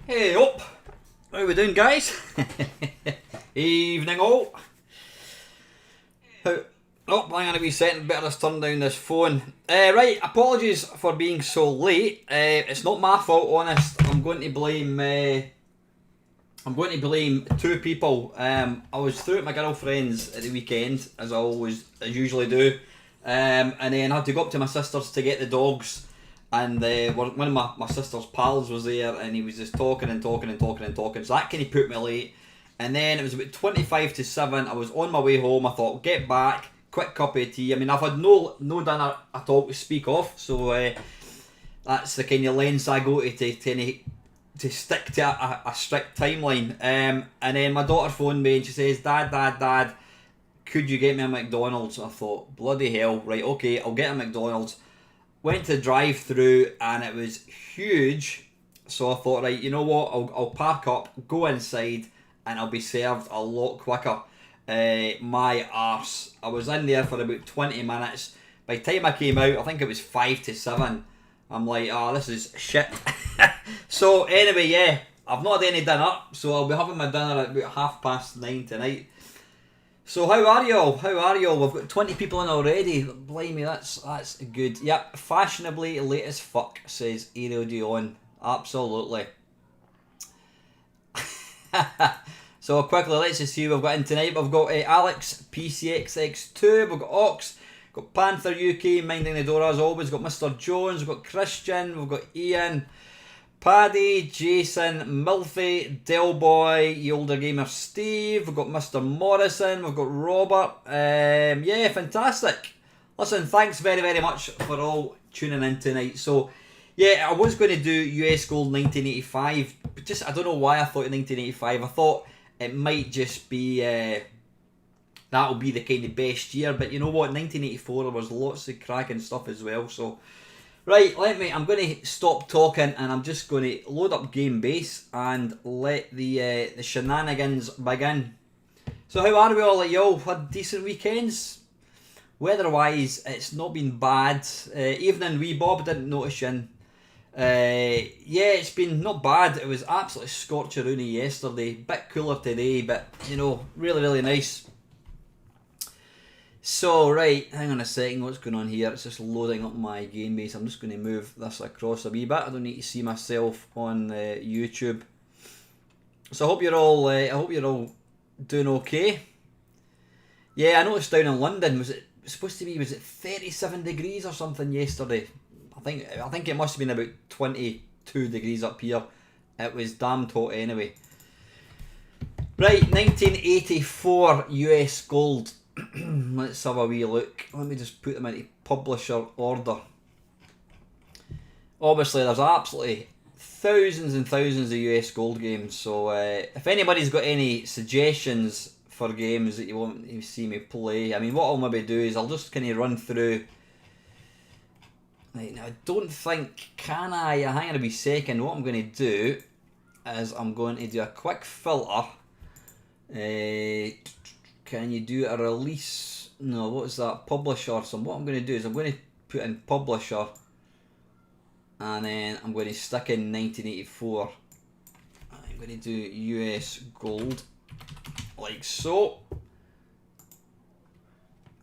Hey up! How we doing, guys? Evening all. Oh, I'm going to be setting better to turn down this phone. Right, apologies for being so late. It's not my fault, honest. I'm going to blame two people. I was through at my girlfriend's at the weekend, as I usually do, and then I had to go up to my sister's to get the dogs. And one of my sister's pals was there, and he was just talking, so that kind of put me late. And then it was about 25 to 7, I was on my way home. I thought, get back, quick cup of tea. I mean, I've had no dinner at all to speak of, so that's the kind of lengths I go to stick to a strict timeline. And then my daughter phoned me and she says, Dad, could you get me a McDonald's? I thought, bloody hell, right, okay, I'll get a McDonald's. Went to drive-through and it was huge, so I thought, right, you know what, I'll park up, go inside, and I'll be served a lot quicker. My arse. I was in there for about 20 minutes. By the time I came out, I think it was 5 to 7. I'm like, this is shit. So anyway, yeah, I've not had any dinner, so I'll be having my dinner at about 9:30 tonight. So how are y'all? We've got 20 people in already. Blimey, that's good. Yep, fashionably late as fuck, says Ariel Dion. Absolutely. So quickly, let's just see who we've got in tonight. We've got Alex, PCXX2, we've got Ox, we've got Panther UK, minding the door as always, we've got Mr. Jones, we've got Christian, we've got Ian, Paddy, Jason, Milfy, Delboy, Ye Older Gamer Steve, we've got Mr. Morrison, we've got Robert. Yeah, fantastic. Listen, thanks very, very much for all tuning in tonight. So, yeah, I was going to do US Gold 1985, but just, I don't know why I thought of 1985. I thought it might just be, that'll be the kind of best year, but you know what, 1984, there was lots of cracking stuff as well, so... Right, I'm going to stop talking and I'm just going to load up Game Base and let the shenanigans begin. So how are we all? Y'all had decent weekends? Weather-wise, it's not been bad. Evening, wee Bob, didn't notice you. Yeah, it's been not bad. It was absolutely scorcher-roony yesterday. Bit cooler today, but, you know, really, really nice. So, right, hang on a second, what's going on here? It's just loading up my game base. I'm just going to move this across a wee bit. I don't need to see myself on YouTube. So I hope you're all doing okay. Yeah, I noticed down in London, was it 37 degrees or something yesterday? I think it must have been about 22 degrees up here. It was damn hot anyway. Right, 1984 US Gold. Let's have a wee look. Let me just put them into publisher order. Obviously, there's absolutely thousands and thousands of US Gold games. So, if anybody's got any suggestions for games that you want to see me play, I mean, what I'll maybe do is I'll just kind of run through. Right, now, I don't think, can I? Hang on a wee second. What I'm going to do is I'm going to do a quick filter. Can you do a release? No, what is that? Publisher. So what I'm going to do is I'm going to put in publisher and then I'm going to stick in 1984. I'm going to do US Gold like so.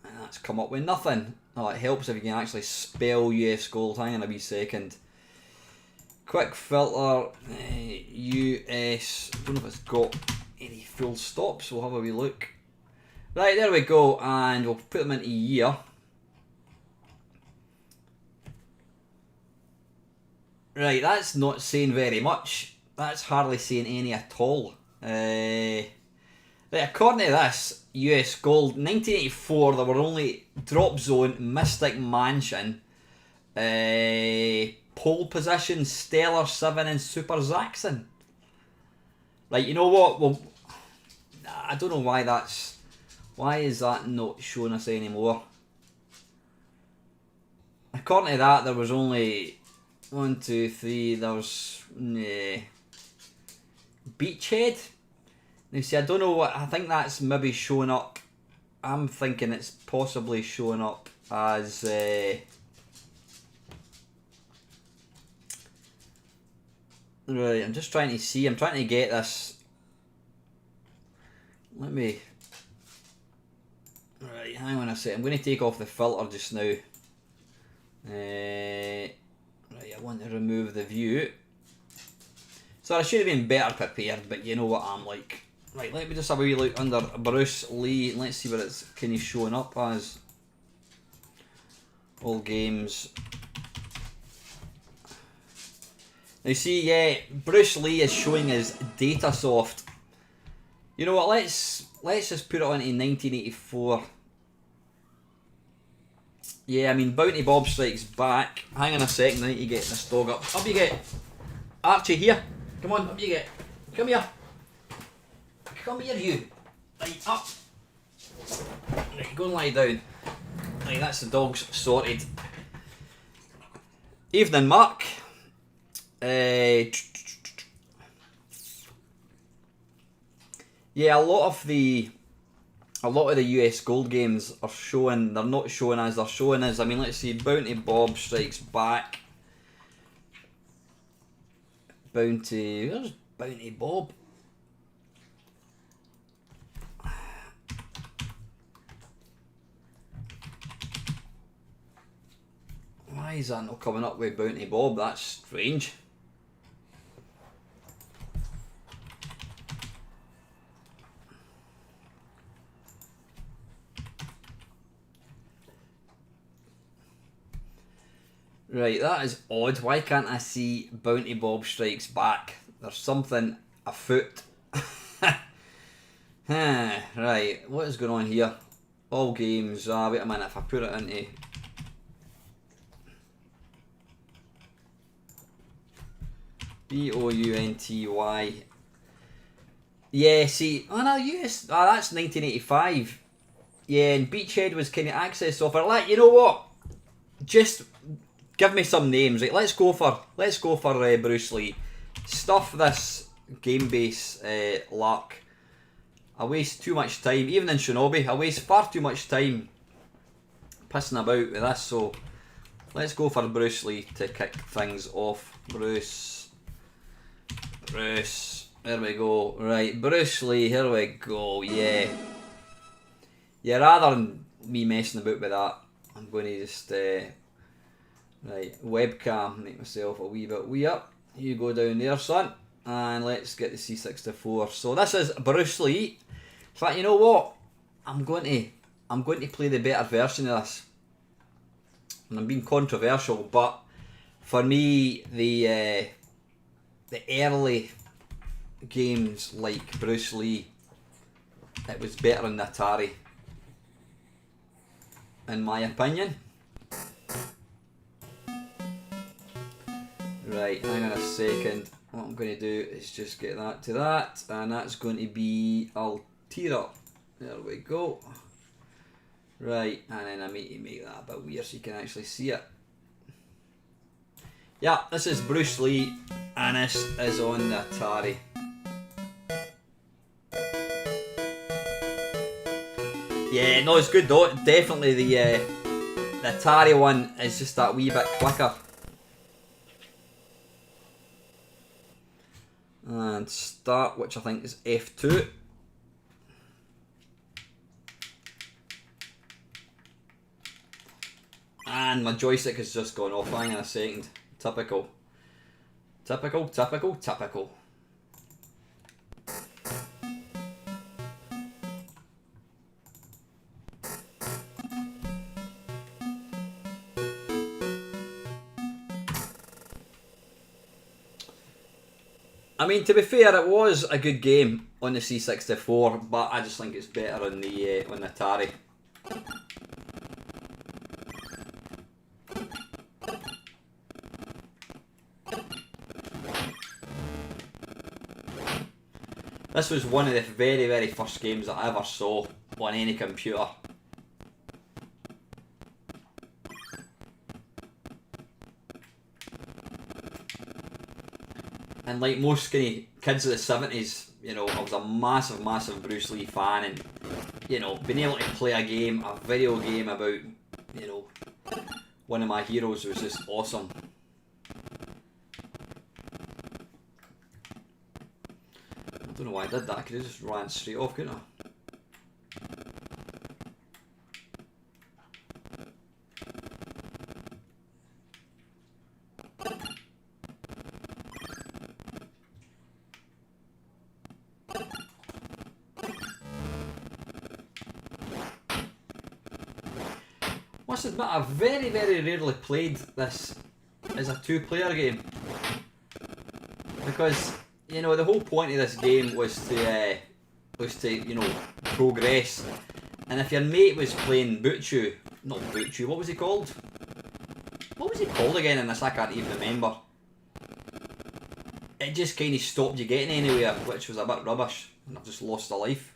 And that's come up with nothing. Oh, it helps if you can actually spell US Gold. Hang on a wee second. Quick filter, US. I don't know if it's got any full stops. We'll have a wee look. Right, there we go, and we'll put them into year. Right, that's not saying very much. That's hardly saying any at all. Right, according to this, US Gold, 1984, there were only Drop Zone, Mystic Mansion, Pole Position, Stellar 7 and Super Zaxxon. Like, you know what? Well, I don't know why that's... Why is that not showing us anymore? According to that, there was only 1, 2, 3. There was Beachhead. Now, see, I don't know what. I think that's maybe showing up. I'm thinking it's possibly showing up as. Right, I'm just trying to see. I'm trying to get this. Let me. Right, hang on a sec. I'm going to take off the filter just now. Right, I want to remove the view. So I should have been better prepared, but you know what I'm like. Right, let me just have a wee look under Bruce Lee. Let's see what it's kind of showing up as. All games. Now see, yeah, Bruce Lee is showing as Datasoft. You know what, let's just put it on to 1984. Yeah, I mean, Bounty Bob Strikes Back. Hang on a second, I need to get this dog up. Up you get. Archie, here. Come on, up you get. Come here. Come here, you. Right, up. Right, go and lie down. Right, that's the dogs sorted. Evening, Mark. Yeah, a lot of the US Gold games are showing. They're not showing as they're showing as. I mean, let's see. Bounty Bob Strikes Back. Bounty. Where's Bounty Bob? Why is that not coming up with Bounty Bob? That's strange. Right, that is odd. Why can't I see Bounty Bob Strikes Back? There's something afoot. Right, what is going on here? All games. Wait a minute, if I put it into... Bounty. Yeah, see... Oh no, that's 1985. Yeah, and Beachhead was kind of access software. Like, you know what? Just give me some names. Right, let's go for Bruce Lee. Stuff this game base luck. I waste too much time, even in Shinobi. I waste far too much time pissing about with this. So let's go for Bruce Lee to kick things off. Bruce. There we go. Right, Bruce Lee. Here we go. Yeah. Yeah. Rather than me messing about with that, I'm going to just right, webcam, make myself a wee bit wee up. You go down there, son, and let's get the C64. So this is Bruce Lee. In fact, you know what? I'm going to play the better version of this. And I'm being controversial, but for me, the early games like Bruce Lee, it was better on the Atari, in my opinion. Right, hang on a second. What I'm going to do is just get that to that, and that's going to be Altira. There we go. Right, and then I need to make that a bit weird so you can actually see it. Yeah, this is Bruce Lee, and this is on the Atari. Yeah, no, it's good though. Definitely the Atari one is just that wee bit quicker. And start, which I think is F2. And my joystick has just gone off. Hang on a second. Typical. I mean, to be fair, it was a good game on the C64, but I just think it's better on the Atari. This was one of the very, very first games that I ever saw on any computer. And like most skinny kids of the 70s, you know, I was a massive, massive Bruce Lee fan, and, you know, being able to play a video game about, you know, one of my heroes was just awesome. I don't know why I did that, I could have just ran straight off, couldn't I? Must admit, I've very, very rarely played this as a two-player game, because, you know, the whole point of this game was to you know, progress. And if your mate was playing not Butchu, what was he called? What was he called again in this? I can't even remember. It just kind of stopped you getting anywhere, which was a bit rubbish, and I've just lost a life.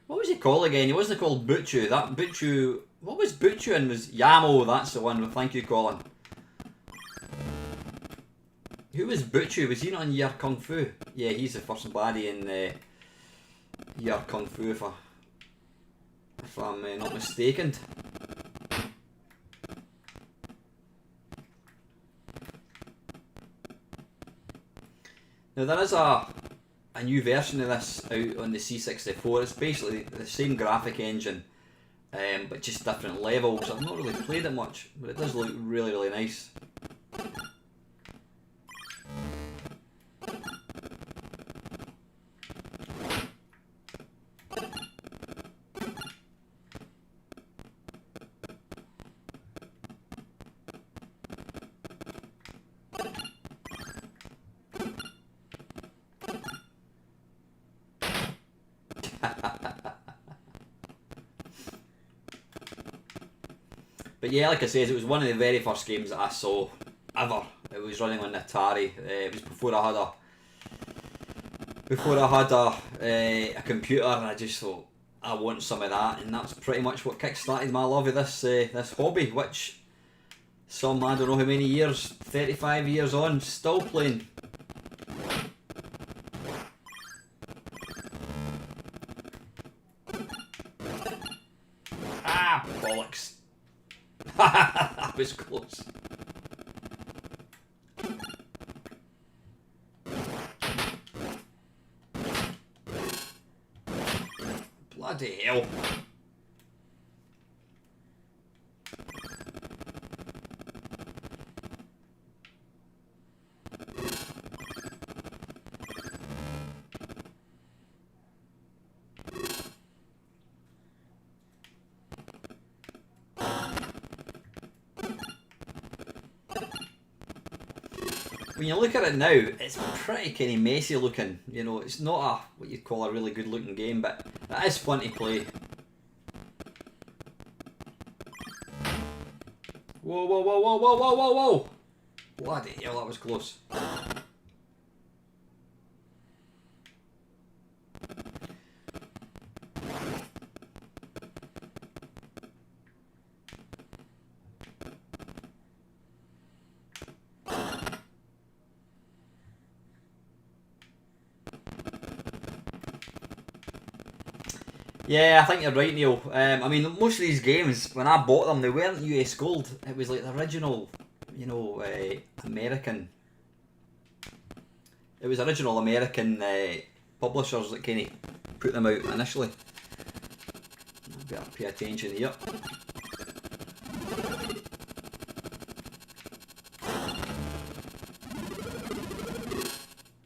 What was he called again? He wasn't called Butchu. That Butchu... What was Butchu and was... Yamo, that's the one. Thank you, Colin. Who was Butchu? Was he not in Year Kung Fu? Yeah, he's the first baddie in Year Kung Fu, if I'm not mistaken. Now there is a new version of this out on the C64. It's basically the same graphic engine, but just different levels. I've not really played it much, but it does look really, really nice. But yeah, like I said, it was one of the very first games that I saw ever. It was running on the Atari. It was before I had a computer, and I just thought I want some of that, and that's pretty much what kick-started my love of this hobby, which some, I don't know how many years, 35 years on, still playing. Ah, bollocks. That was close. Bloody hell. When you look at it now, it's pretty kind of messy looking. You know, it's not what you'd call a really good looking game, but it is fun to play. Whoa, whoa, whoa, whoa, whoa, whoa, whoa, whoa! Bloody hell, that was close. Yeah, I think you're right, Neil. I mean, most of these games, when I bought them, they weren't US Gold. It was like the original, you know, American. It was original American publishers that kind of put them out initially. I better pay attention here.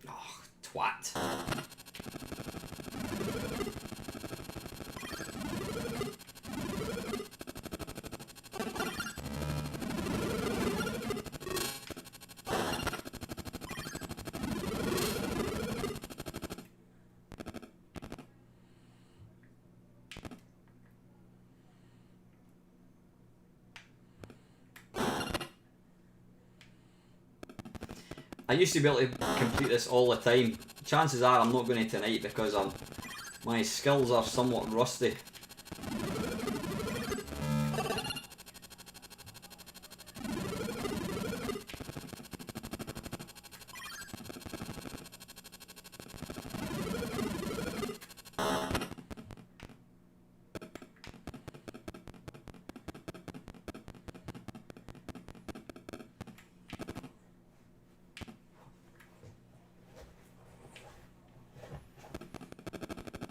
Oh, twat. I used to be able to complete this all the time. Chances are I'm not going to tonight because my skills are somewhat rusty.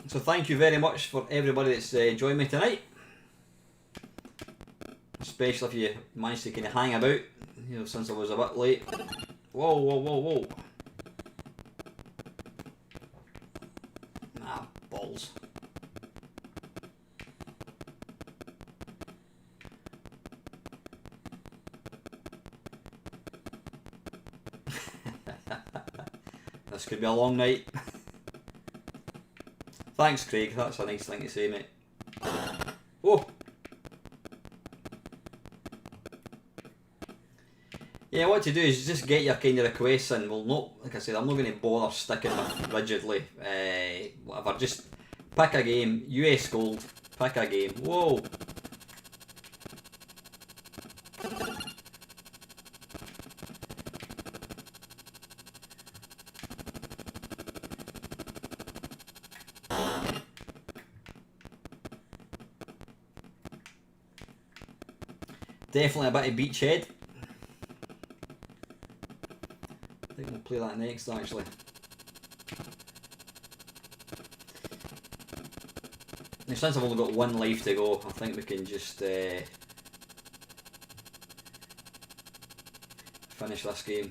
So thank you very much for everybody that's joined me tonight. Especially if you managed to kind of hang about, you know, since I was a bit late. Whoa, whoa, whoa, whoa. Ah, balls. This could be a long night. Thanks, Craig. That's a nice thing to say, mate. Oh! Yeah, what to do is just get your kind of requests in. Well, not, like I said, I'm not going to bother sticking with rigidly. Whatever, just pick a game. US Gold. Pick a game. Whoa! Definitely a bit of Beachhead. I think we'll play that next, actually. Now, since I've only got one life to go, I think we can just finish this game.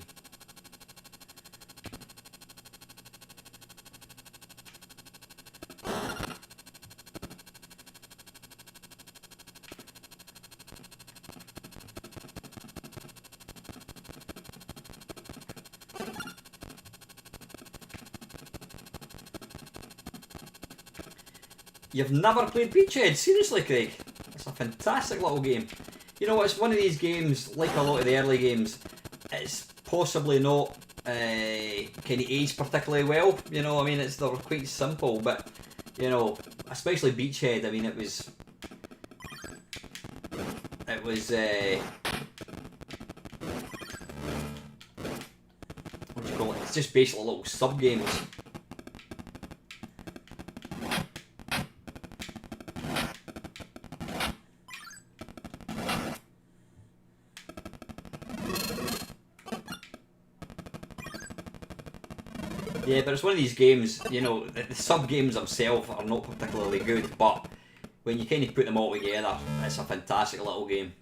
You've never played Beachhead? Seriously, Craig? It's a fantastic little game. You know, it's one of these games, like a lot of the early games, it's possibly not kind of aged particularly well. You know, I mean, they're quite simple, but, you know, especially Beachhead, I mean, it was, what do you call it? It's just basically little sub-games. Yeah, but it's one of these games, you know, the sub-games themselves are not particularly good, but when you kind of put them all together, it's a fantastic little game.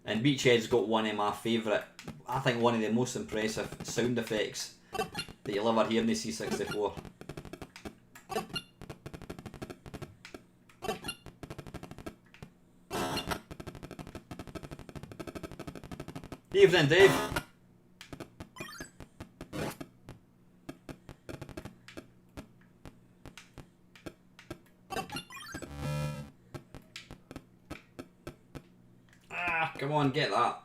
And Beachhead's got one of my favourite, I think one of the most impressive sound effects that you'll ever hear in the C64. Evening, Dave. Come on, get that.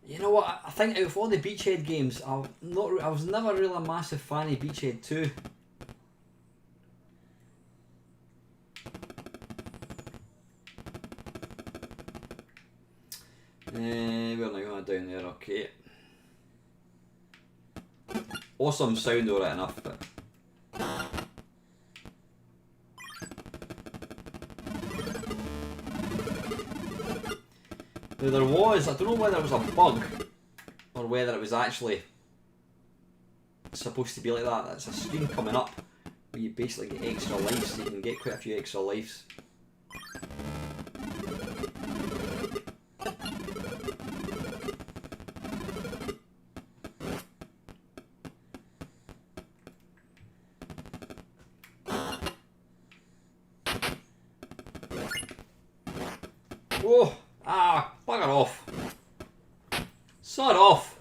You know what? I think out of all the Beachhead games, I was never really a massive fan of Beachhead 2. We're not going down there, okay. Awesome sound, alright enough, but... Now there was, I don't know whether it was a bug, or whether it was actually supposed to be like that. That's a screen coming up where you basically get extra lives, so you can get quite a few extra lives. Oh! Ah! Bugger off! Sod off!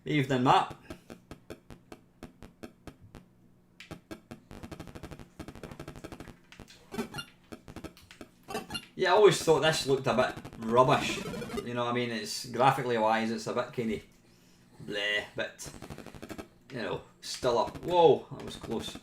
Evening, Matt. Yeah, I always thought this looked a bit rubbish. You know what I mean? It's graphically wise, it's a bit kind of bleh, but you know, still up. Whoa, that was close.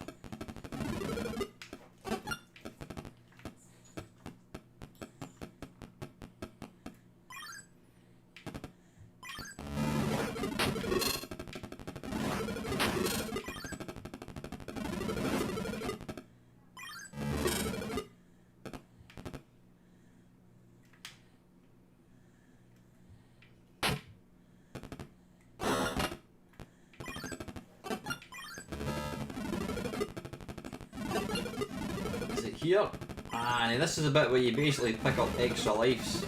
Here, and this is a bit where you basically pick up extra lives.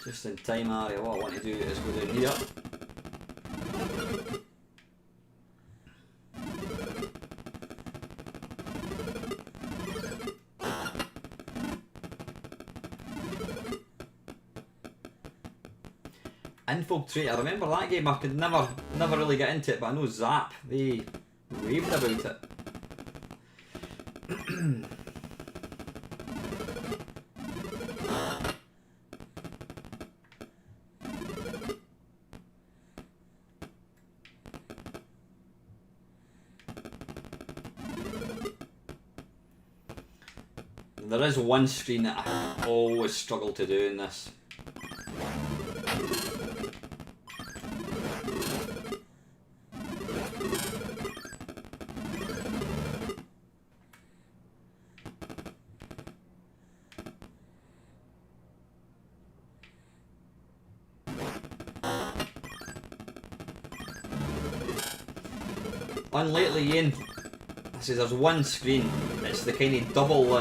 Just in time, Ari. What I want to do is go down here. Infiltrate. I remember that game. I could never really get into it, but I know Zap, they raved about it. There is one screen that I always struggle to do in this. unlately, Ian, I say there's one screen. It's the kind of double.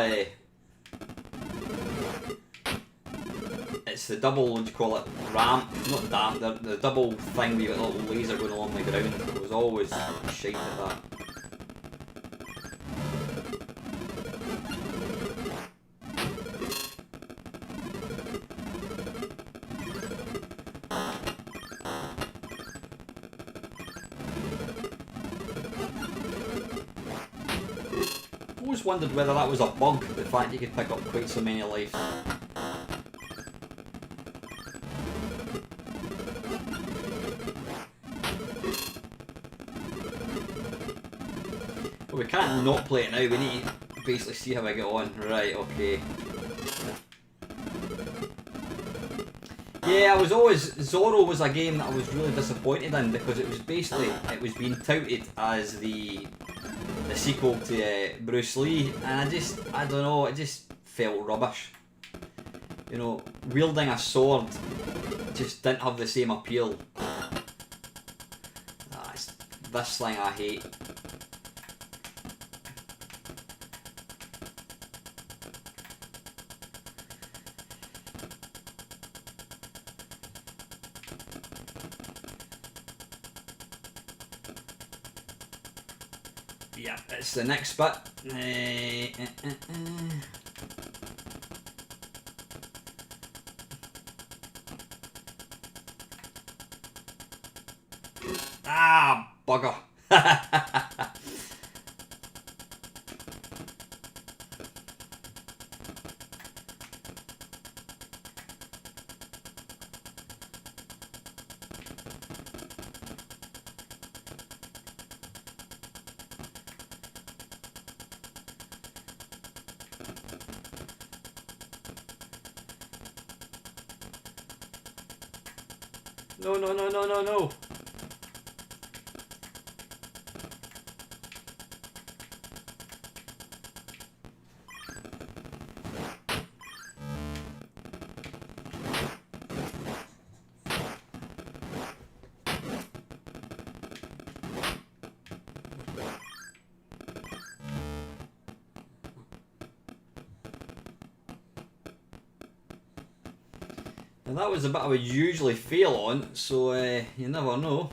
It's the double, what do you call it? Ramp, not damp. The double thing with a little laser going along the ground. I was always shite at that. Always wondered whether that was a bug, the fact you could pick up quite so many lives. Well, we can't not play it now, we need to basically see how I get on. Right, okay. Yeah, I was always... Zorro was a game that I was really disappointed in because it was basically... It was being touted as the sequel to Bruce Lee, and I don't know, it just felt rubbish. You know, wielding a sword just didn't have the same appeal. This thing I hate. Yeah, it's the next bit. Ah, bugger. No, no, no, no, no, no. And that was the bit I would usually fail on, so you never know.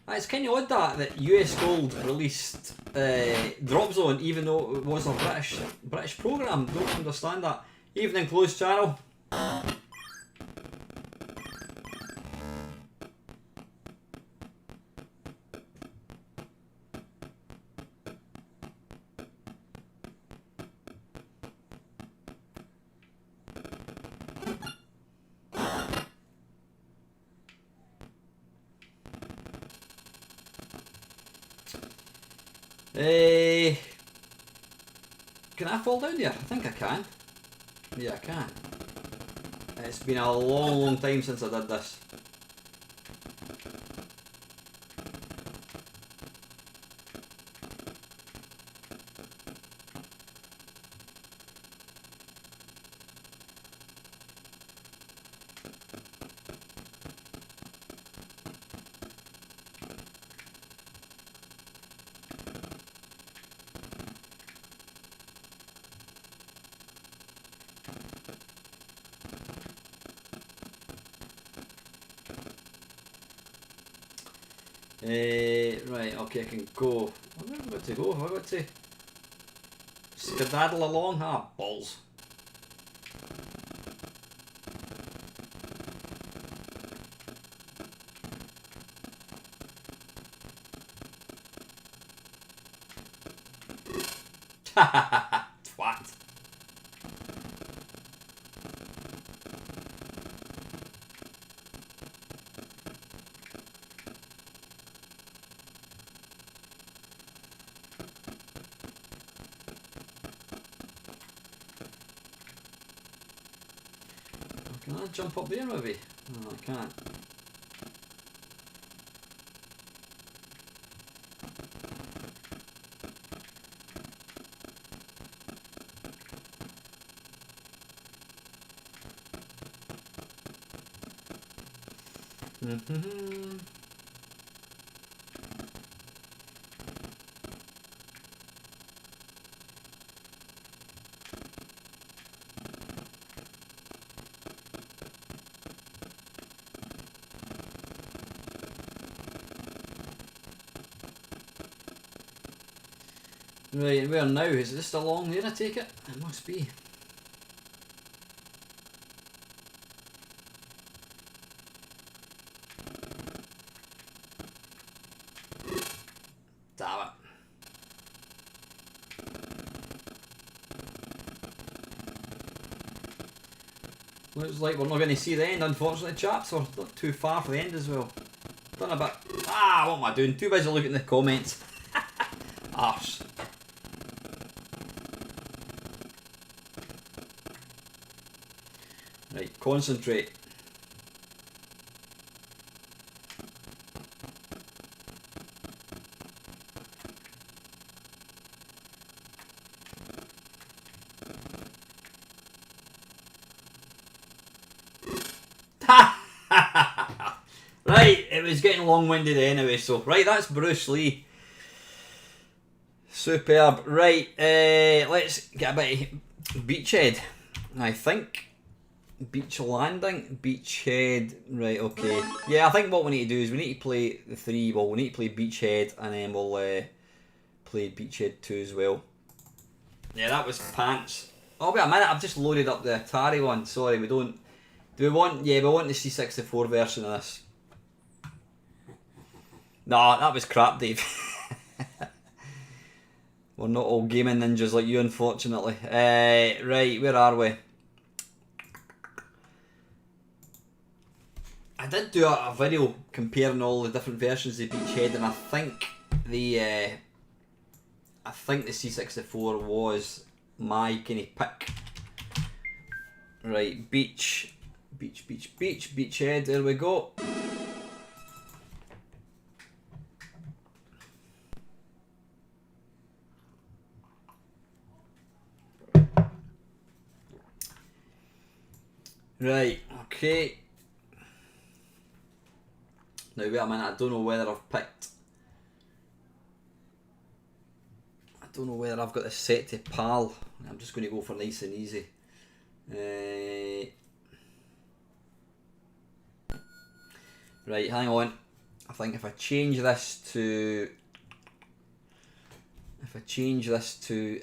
It's kind of odd that US Gold released Drop Zone, even though it was a British programme. Don't understand that. Evening Closed Channel. Can I fall down there? I think I can. Yeah, I can. It's been a long time since I did this. Right, okay, I can go. Where have I got to go? Have I got to skedaddle along? Ah, balls. Twat. Can I jump up there maybe? No, I can't. Right, where now? Is it still along there, I take it? It must be. Damn it. Looks like we're not going to see the end, unfortunately, chaps. We're not too far for the end as well. Done a bit. Ah, what am I doing? Too busy looking at the comments. Arse. Right, concentrate. Right, it was getting long-winded anyway, so right, that's Bruce Lee. Superb. Right, let's get a bit of beachhead. I think beach landing, beachhead. Right, okay. Yeah, I think what we need to do is we need to play the three. Well, we need to play beachhead, and then we'll play beachhead 2 as well. Yeah, that was pants. Oh wait a minute, I've just loaded up the Atari one. Sorry, we don't. Do we want? Yeah, we want the C64 version of this. Nah, that was crap, Dave. We're not all gaming ninjas like you, unfortunately. Right, where are we? I did do a video comparing all the different versions of Beachhead, and I think the C64 was my kind of pick. Right, Beachhead. There we go. Right, okay. Now wait a minute, I don't know whether I've picked... I don't know whether I've got this set to PAL. I'm just going to go for nice and easy. Right, hang on. I think if I change this to...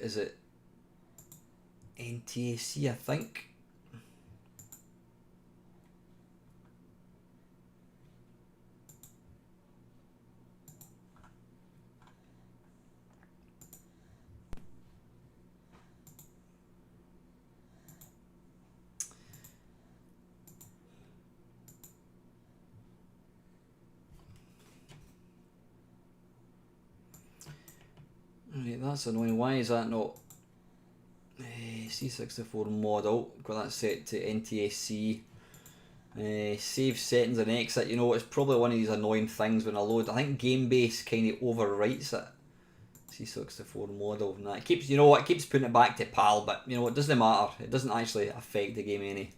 is it NTSC, I think? Right, that's annoying. Why is that not C64 model? Got that set to NTSC. Save settings and exit. You know, it's probably one of these annoying things when I load. I think GameBase kind of overwrites it. C64 model. Nah, it keeps, you know what? It keeps putting it back to PAL, but you know it doesn't matter. It doesn't actually affect the game any.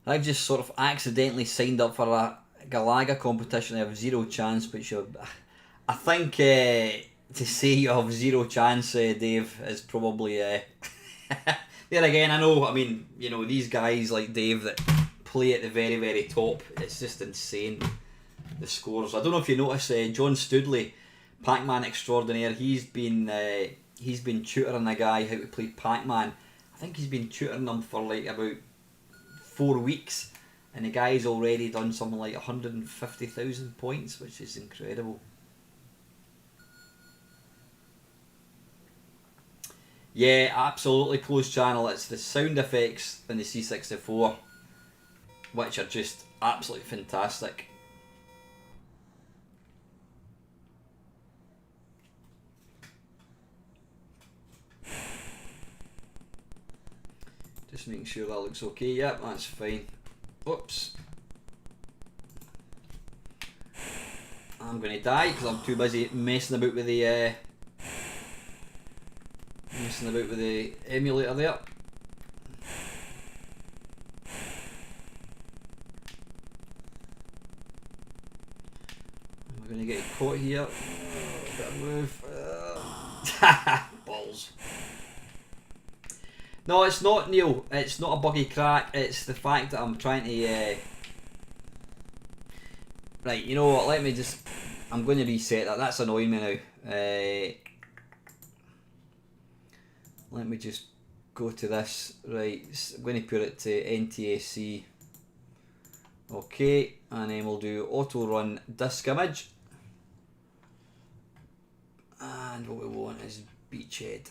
I've just sort of accidentally signed up for a Galaga competition. I have zero chance, but I think to say you have zero chance, Dave, is probably there again. I know. I mean, you know, these guys like Dave that play at the very, very top. It's just insane, the scores. I don't know if you notice, John Studley, Pac-Man extraordinaire. He's been tutoring a guy how to play Pac-Man. I think he's been tutoring him for like about 4 weeks, and the guy's already done something like 150,000 points, which is incredible. Yeah, absolutely closed channel. It's the sound effects in the C64, which are just absolutely fantastic. Just making sure that looks okay. Yep, that's fine. Oops. I'm going to die because I'm too busy messing about with the emulator there. We're going to get caught here. Bit of move. Balls. No, it's not, Neil. It's not a buggy crack. It's the fact that I'm trying to... Right, you know what? Let me just... I'm going to reset that. That's annoying me now. Let me just go to this. Right, I'm going to put it to NTSC. Okay, and then we'll do auto run disk image. And what we want is beachhead.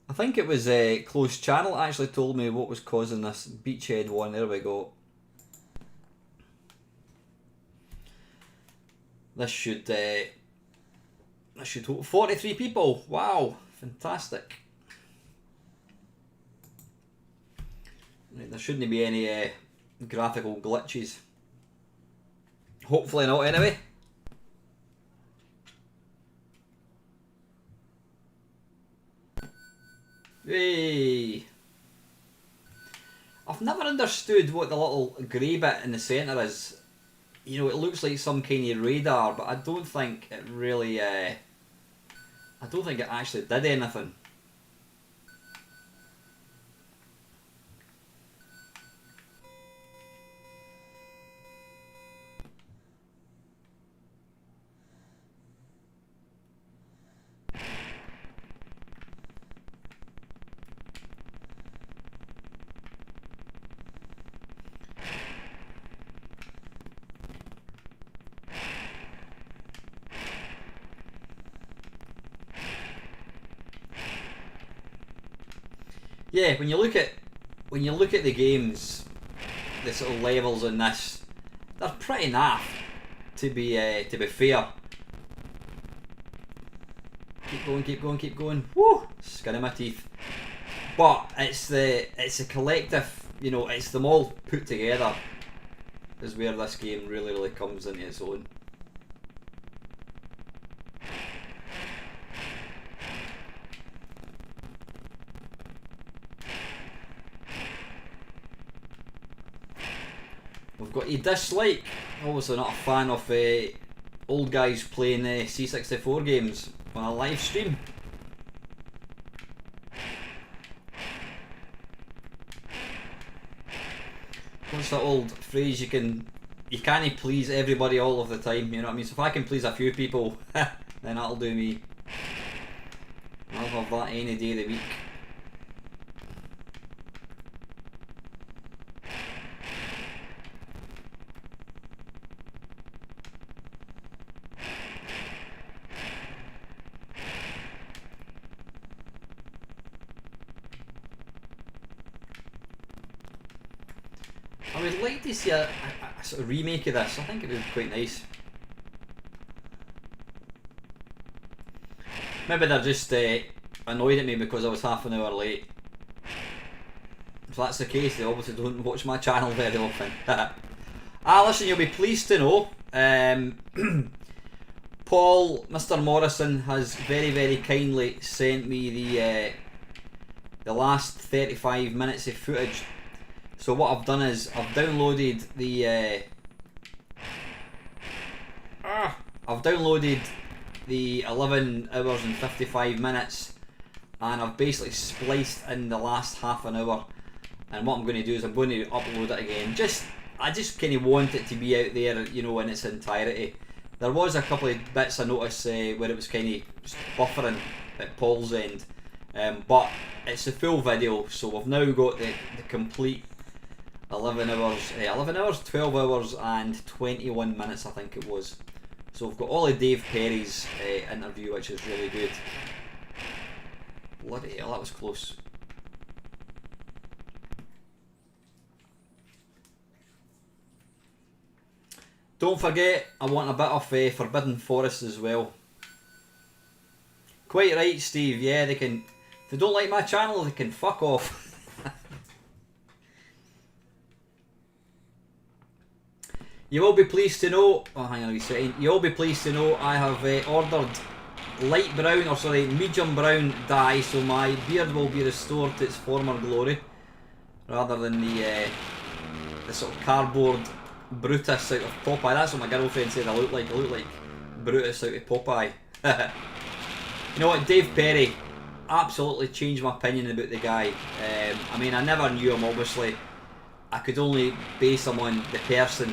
I think it was a closed channel actually told me what was causing this beachhead one. There we go. This should 43 people. Wow, fantastic. Right, there shouldn't be any graphical glitches. Hopefully not anyway. Hey. I've never understood what the little grey bit in the centre is. You know, it looks like some kind of radar, but I don't think it really, I don't think it actually did anything. Yeah, when you look at the games, the sort of levels in this, they're pretty naff. To be fair. Keep going, keep going, keep going. Woo! Skin of my teeth. But it's a collective. You know, it's them all put together. Is where this game really comes into its own. We've got a dislike. Obviously not a fan of old guys playing C64 games on a live stream. What's that old phrase? You can't please everybody all of the time. You know what I mean? So if I can please a few people, then that'll do me. I'll have that any day of the week. I would like to see a sort of remake of this. I think it would be quite nice. Maybe they're just annoyed at me because I was half an hour late. If that's the case, they obviously don't watch my channel very often. Listen, you'll be pleased to know Paul, Mr. Morrison, has very kindly sent me the last 35 minutes of footage. So what I've done is I've downloaded the 11 hours and 55 minutes, and I've basically spliced in the last half an hour. And what I'm going to do is I'm going to upload it again. I just kind of want it to be out there, you know, in its entirety. There was a couple of bits I noticed where it was kind of buffering at Paul's end, but it's a full video, so we've now got the complete 12 hours and 21 minutes I think it was. So we've got all of Dave Perry's interview, which is really good. Bloody hell, that was close. Don't forget, I want a bit of Forbidden Forest as well. Quite right, Steve. Yeah, they can. If they don't like my channel, they can fuck off. You will be pleased to know. Oh, hang on a wee second. You will be pleased to know I have ordered light brown, or sorry, medium brown dye, so my beard will be restored to its former glory, rather than the sort of cardboard Brutus out of Popeye. That's what my girlfriend said I look like. I look like Brutus out of Popeye. You know what, Dave Perry absolutely changed my opinion about the guy. I mean, I never knew him, obviously. I could only base him on the person,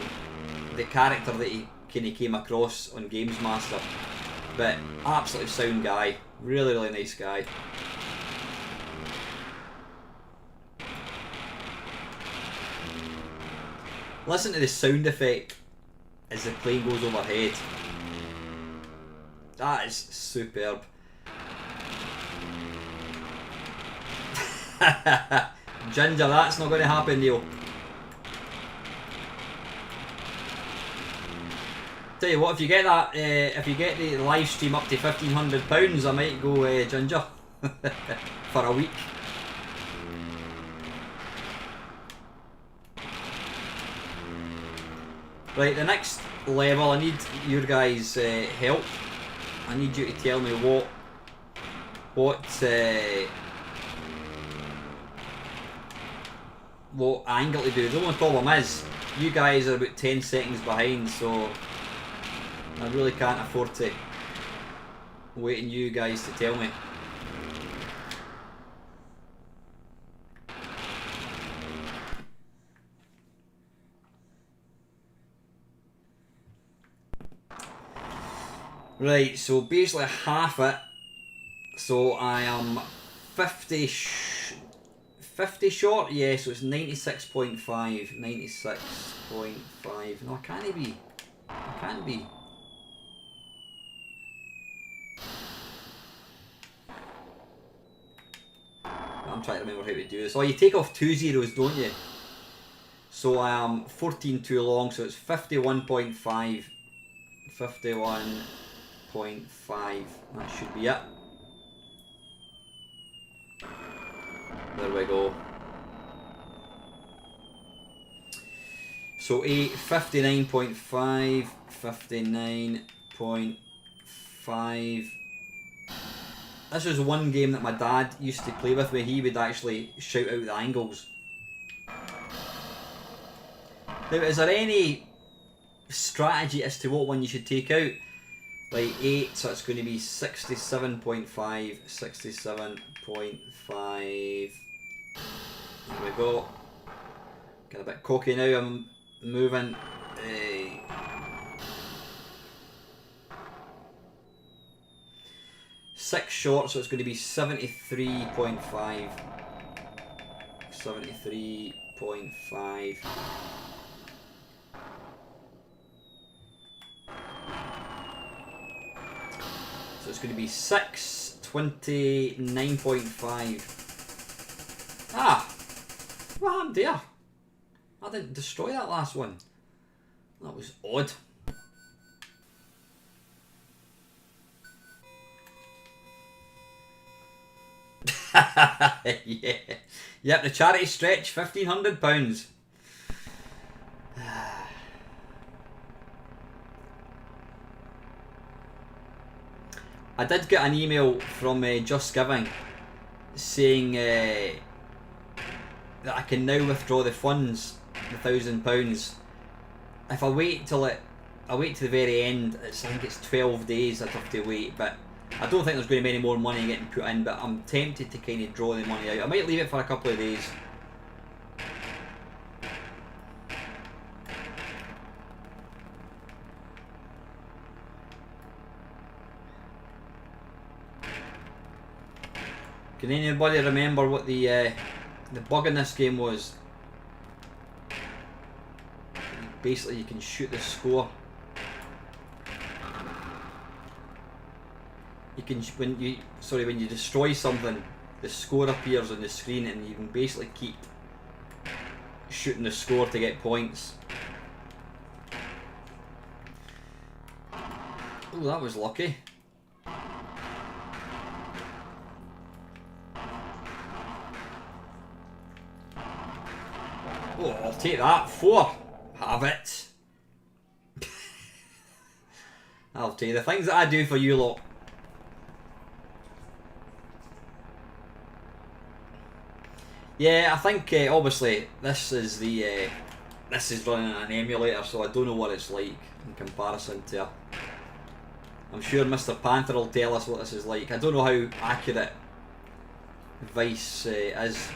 the character that he kind of came across on Games Master. But absolutely sound guy, really, really nice guy. Listen to the sound effect as the plane goes overhead. That is superb. Ginger, that's not going to happen, Neil. Tell you what, if you get that, if you get the live stream up to £1,500, I might go Ginger for a week. Right, the next level, I need your guys' help. I need you to tell me what angle to do. The only problem is, you guys are about 10 seconds behind, so I really can't afford to wait on you guys to tell me. Right, so basically half it. So I am 50 short, yeah, so it's 96.5. 96.5. No, I can't be. I can't be. I'm trying to remember how to do this. Oh, you take off 2 zeros, don't you? So I am 14 too long, so it's 51.5. 51.5. That should be it. There we go. So 59.5, 59.5. This was one game that my dad used to play with me. He would actually shout out the angles. Now, is there any strategy as to what one you should take out? Like 8, so it's going to be 67.5, 67.5. There we go. Get a bit cocky now, I'm moving. 6 short, so it's going to be 73.5. 73.5. So it's going to be 629.5. Ah! What happened there? I didn't destroy that last one. That was odd. Yeah. Yep, the charity stretch, £1,500. I did get an email from Just Giving saying that I can now withdraw the funds, the £1,000. If I wait till I wait to the very end, I think it's 12 days I'd have to wait, but I don't think there's going to be any more money getting put in, but I'm tempted to kind of draw the money out. I might leave it for a couple of days. Can anybody remember what the bug in this game was? Basically, you can shoot the score. You can when you destroy something, the score appears on the screen, and you can basically keep shooting the score to get points. Oh, that was lucky. Oh, I'll take that. 4. Have it. I'll tell you the things that I do for you lot. Yeah, I think obviously this is running an emulator, so I don't know what it's like in comparison to. I'm sure Mr. Panther will tell us what this is like. I don't know how accurate Vice is.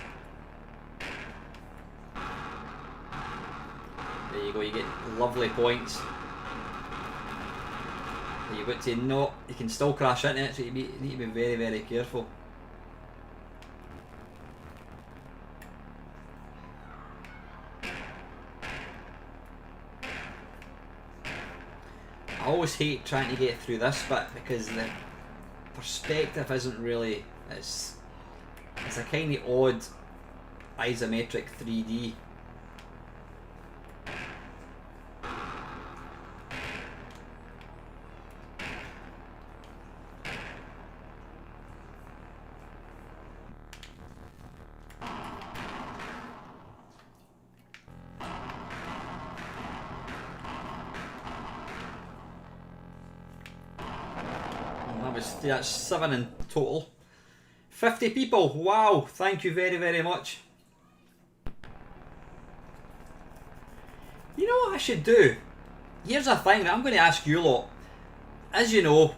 There you go. You get lovely points. You've got to know you can still crash into it, so you need to be very, very careful. I always hate trying to get through this bit because the perspective isn't really. It's a kind of odd isometric 3D. That's 7 in total. 50 people. Wow, thank you very, very much. You know what I should do? Here's a thing that I'm going to ask you lot. As you know,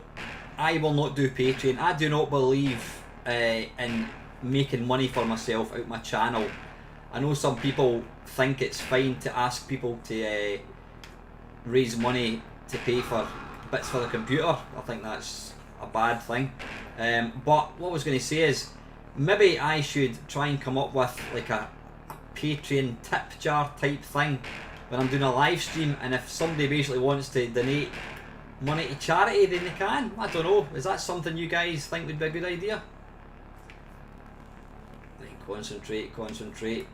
I will not do Patreon. I do not believe in making money for myself out my channel. I know some people think it's fine to ask people to raise money to pay for bits for the computer. I think that's a bad thing. But what I was going to say is, maybe I should try and come up with like a Patreon tip jar type thing when I'm doing a live stream, and if somebody basically wants to donate money to charity, then they can. I don't know. Is that something you guys think would be a good idea? Right, concentrate, concentrate.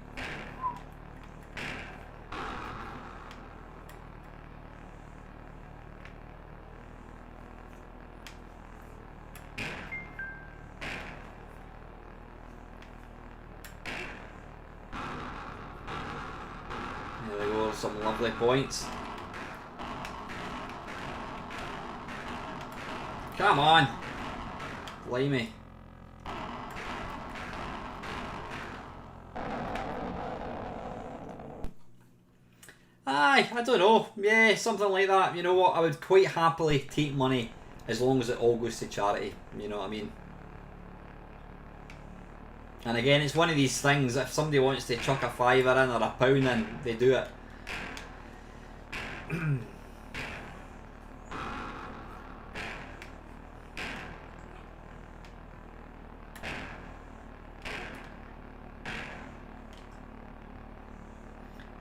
Some lovely points. Come on. Blimey. Aye, I don't know. Yeah, something like that. You know what? I would quite happily take money as long as it all goes to charity. You know what I mean? And again, it's one of these things, if somebody wants to chuck a fiver in or a pound in, they do it.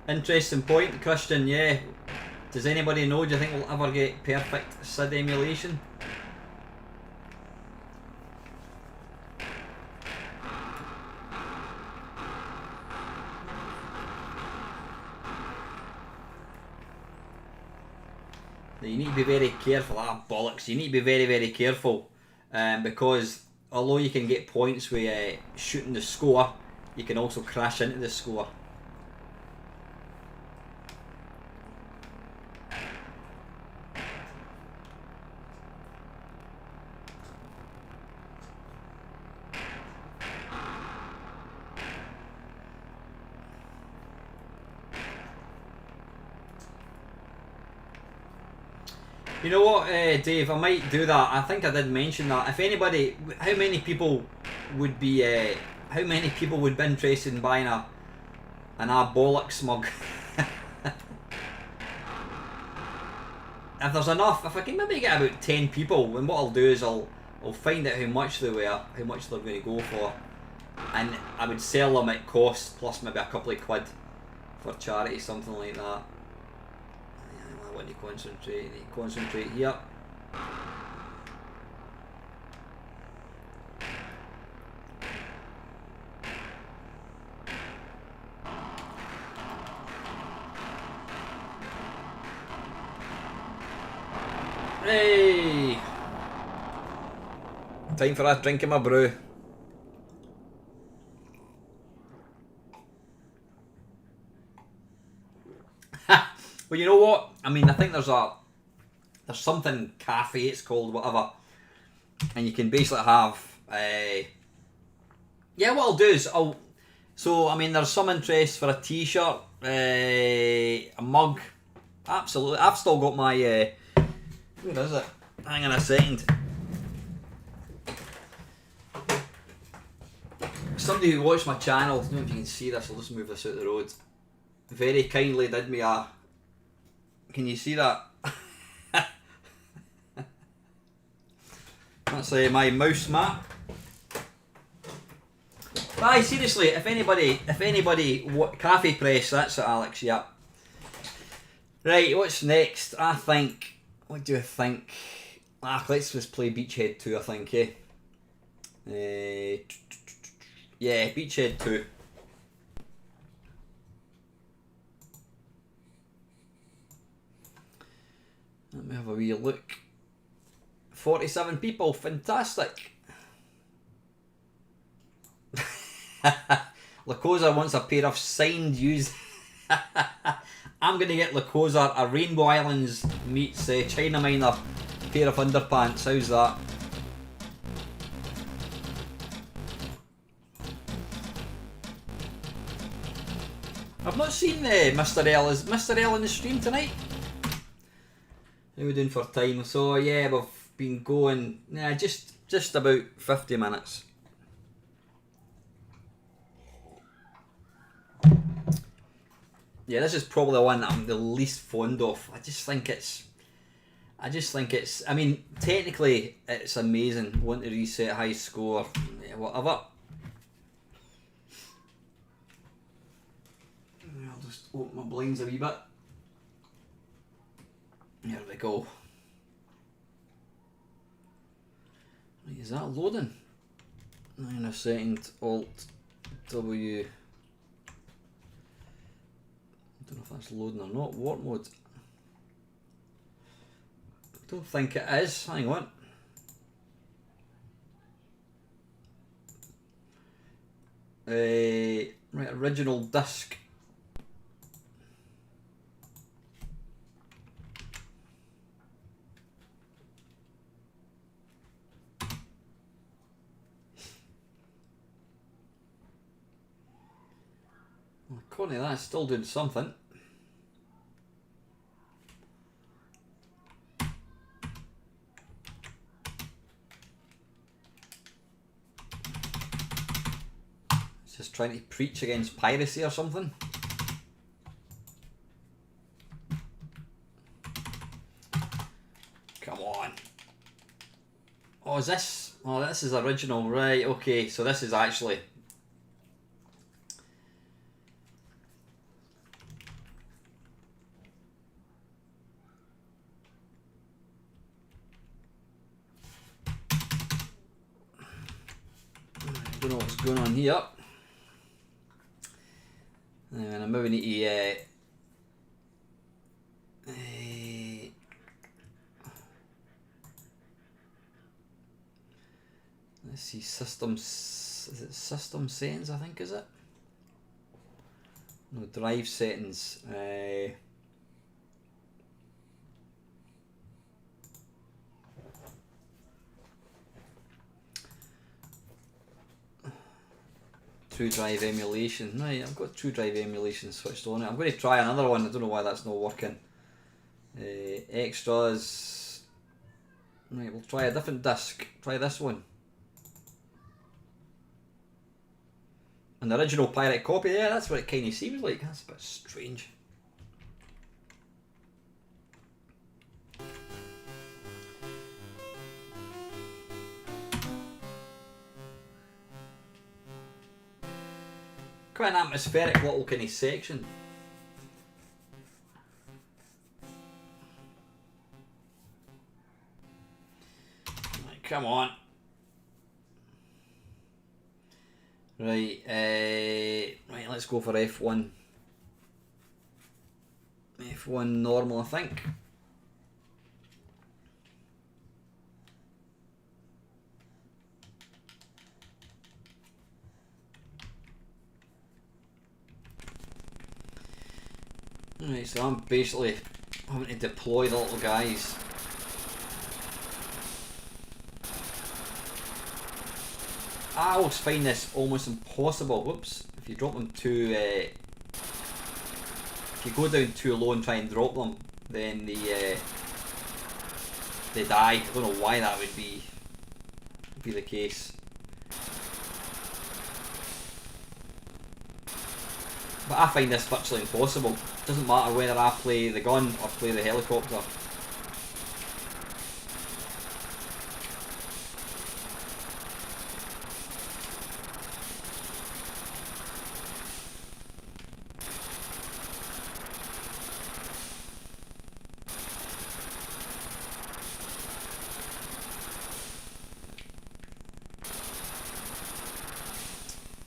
Interesting point, Christian, yeah. Does anybody know, do you think we'll ever get perfect SID emulation? You need to be very careful. Ah, bollocks. You need to be very, very careful because although you can get points with shooting the score, you can also crash into the score. You know what, Dave? I might do that. I think I did mention that. If anybody, how many people would be interested in buying an bollocks mug? If there's enough, if I can maybe get about 10 people, then what I'll do is I'll find out how much they were, how much they're going to go for, and I would sell them at cost plus maybe a couple of quid for charity, something like that. I want to concentrate here. Hey! Time for a drink of my brew. Well, you know what? I mean, I think there's there's something cafe it's called, whatever, and you can basically have yeah, what I'll do is so I mean there's some interest for a t-shirt, a mug, absolutely. I've still got my where is it? Hang on a second. Somebody who watched my channel, I don't know if you can see this, I'll just move this out the road, very kindly did me a, can you see that? That's my mouse mat. Aye, seriously, if anybody, what cafe press? That's it, Alex. Yeah. Right, what's next? I think. What do I think? Let's just play Beachhead 2. I think. Yeah, Beachhead 2. Let me have a wee look. 47 people, fantastic. Lacosa wants a pair of signed used. I'm gonna get Lacosa a Rainbow Islands meets China Minor pair of underpants. How's that? I've not seen Mr. L. Is Mr. L in the stream tonight? How are we doing for time? So yeah, we've been going just about 50 minutes. Yeah, this is probably the one that I'm the least fond of. I just think it's, I mean, technically it's amazing. Want to reset high score, whatever. I'll just open my blinds a wee bit. There we go. Right, is that loading? Hang on a second. Alt W. I don't know if that's loading or not. Work mode. I don't think it is. Hang on. Right, original disc. According to that, it's still doing something. It's just trying to preach against piracy or something. Come on. Oh, is this? Oh, this is original, right? Okay, so this is actually. I don't know what's going on here. And I'm moving to let's see, systems. Is it system settings? I think, is it? No, drive settings. True Drive emulation. Right, I've got True Drive emulation switched on it. I'm going to try another one. I don't know why that's not working. Extras. Right, we'll try a different disc. Try this one. An original pirate copy. Yeah, that's what it kind of seems like. That's a bit strange. Quite an atmospheric little kind of section. Right, come on. Right, right, let's go for F1. F1 normal, I think. Right, so I'm basically having to deploy the little guys. I always find this almost impossible. Whoops! If you drop them too, if you go down too low and try and drop them, then they die. I don't know why that would be the case. But I find this virtually impossible. It doesn't matter whether I play the gun or play the helicopter.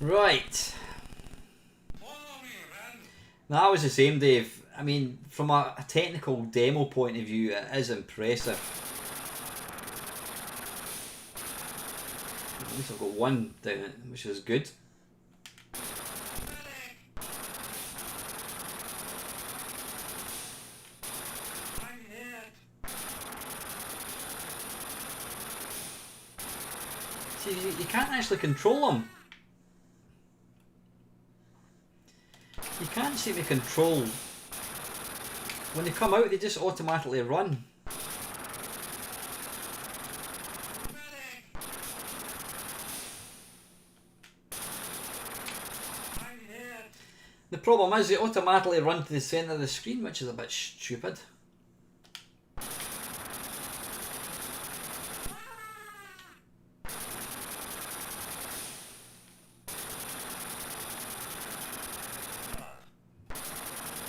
Right. That was the same, Dave. I mean, from a technical demo point of view, it is impressive. At least I've got one down it, which is good. See, you can't actually control them. You can't seem to control. When they come out, they just automatically run. The problem is they automatically run to the centre of the screen, which is a bit stupid.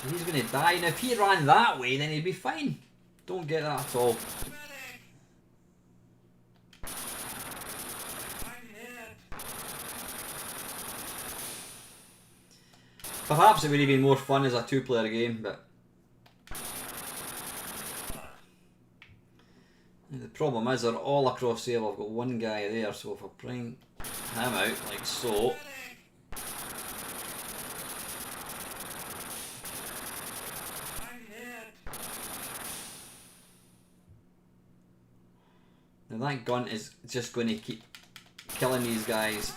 He's going to die. Now if he ran that way, then he'd be fine. Don't get that at all. Perhaps it would have been more fun as a two-player game, but the problem is they're all across there. I've got one guy there, so if I bring him out like so. Now that gun is just going to keep killing these guys.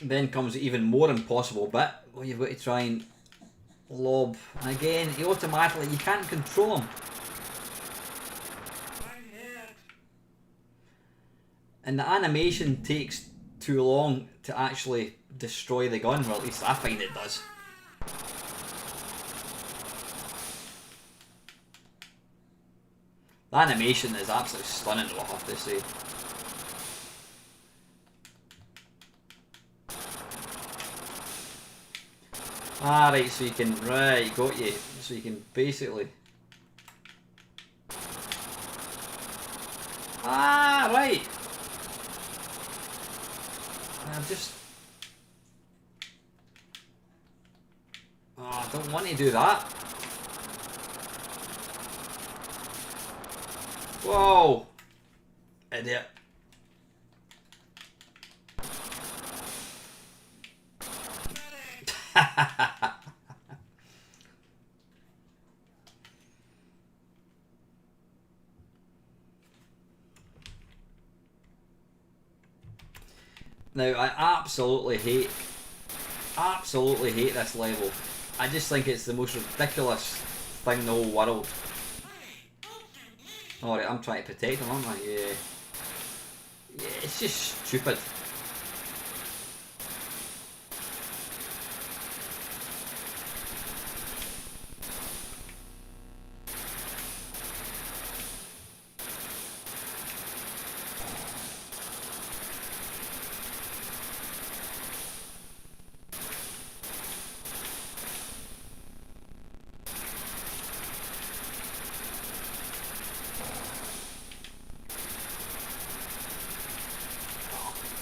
Then comes the even more impossible bit where you've got to try and lob. And again, he automatically, you can't control him. And the animation takes too long to actually destroy the gun, or at least I find it does. The animation is absolutely stunning, I'll have to say. Ah, right, so you can, right, got you. So you can basically... Ah, right. I'm just... Oh, I don't want to do that. Whoa. Idiot. Now, I absolutely hate this level. I just think it's the most ridiculous thing in the whole world. Alright, I'm trying to protect him, aren't I? Yeah. Yeah, it's just stupid.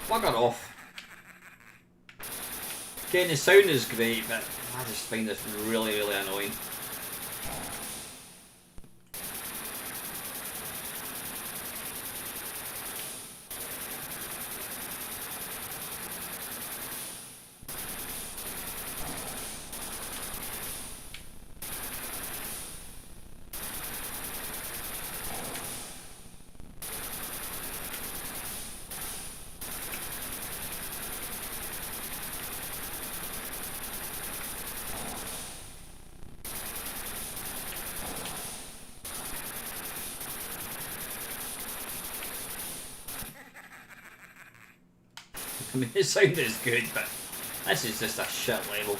Bugger off. Again, the sound is great, but I just find this really, really annoying. I mean, the sound is good, but this is just a shit level.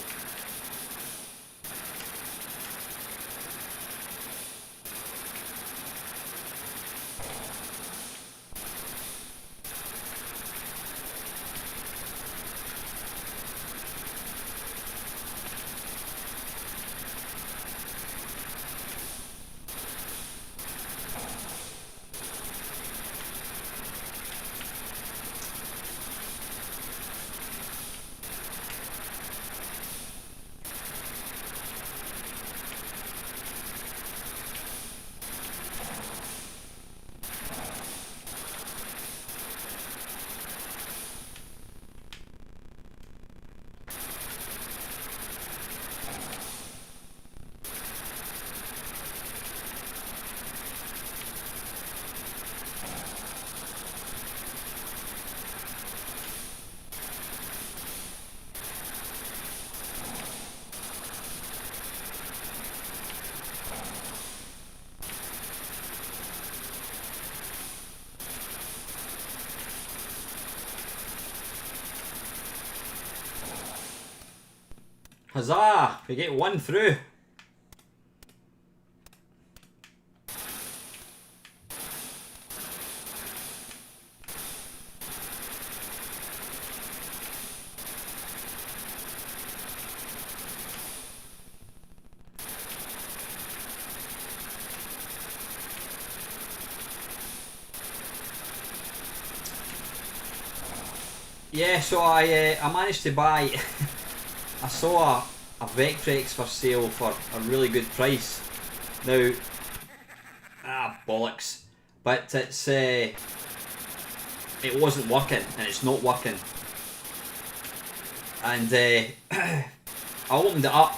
Huzzah! We get one through. Yeah, so I managed to buy. I saw a Vectrex for sale for a really good price. Now, bollocks! But it wasn't working, and it's not working. And I opened it up.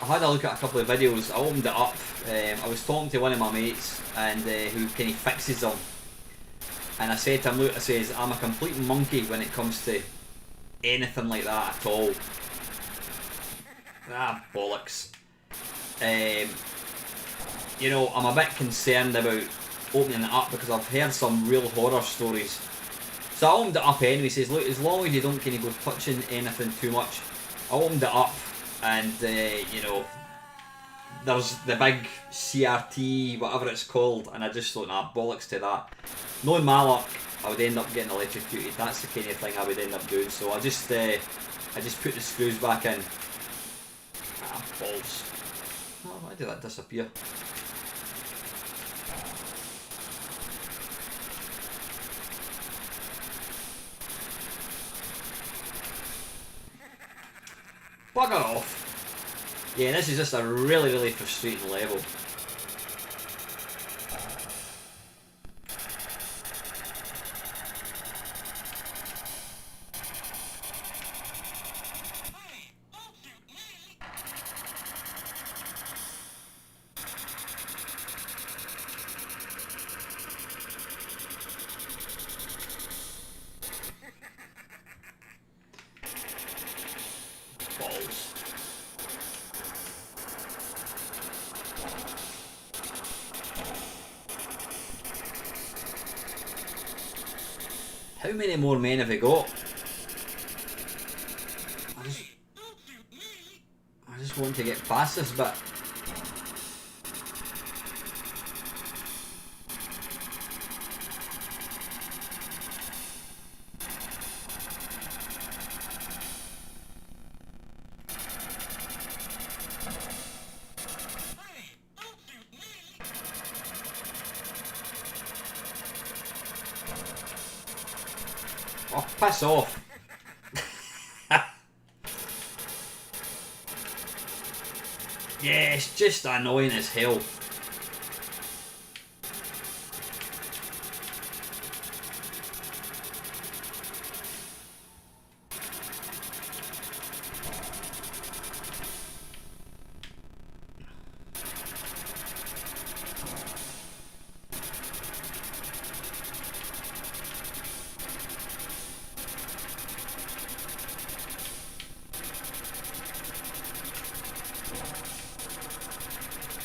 I had a look at a couple of videos. I opened it up. I was talking to one of my mates, and who kind of fixes them. And I said to him, look, I says, I'm a complete monkey when it comes to anything like that at all. Bollocks. You know, I'm a bit concerned about opening it up because I've heard some real horror stories. So I opened it up anyway. Says, look, as long as you don't kind of go touching anything too much. I opened it up, and you know, there's the big CRT, whatever it's called, and I just thought, nah, bollocks to that. Knowing my luck, I would end up getting electrocuted. That's the kind of thing I would end up doing. So I just put the screws back in. Balls. Oh, why did that disappear? Bugger off. Yeah, this is just a really, really frustrating level. How many more men have we got? I just want to get past this bit. Oh, piss off. Yeah, it's just annoying as hell.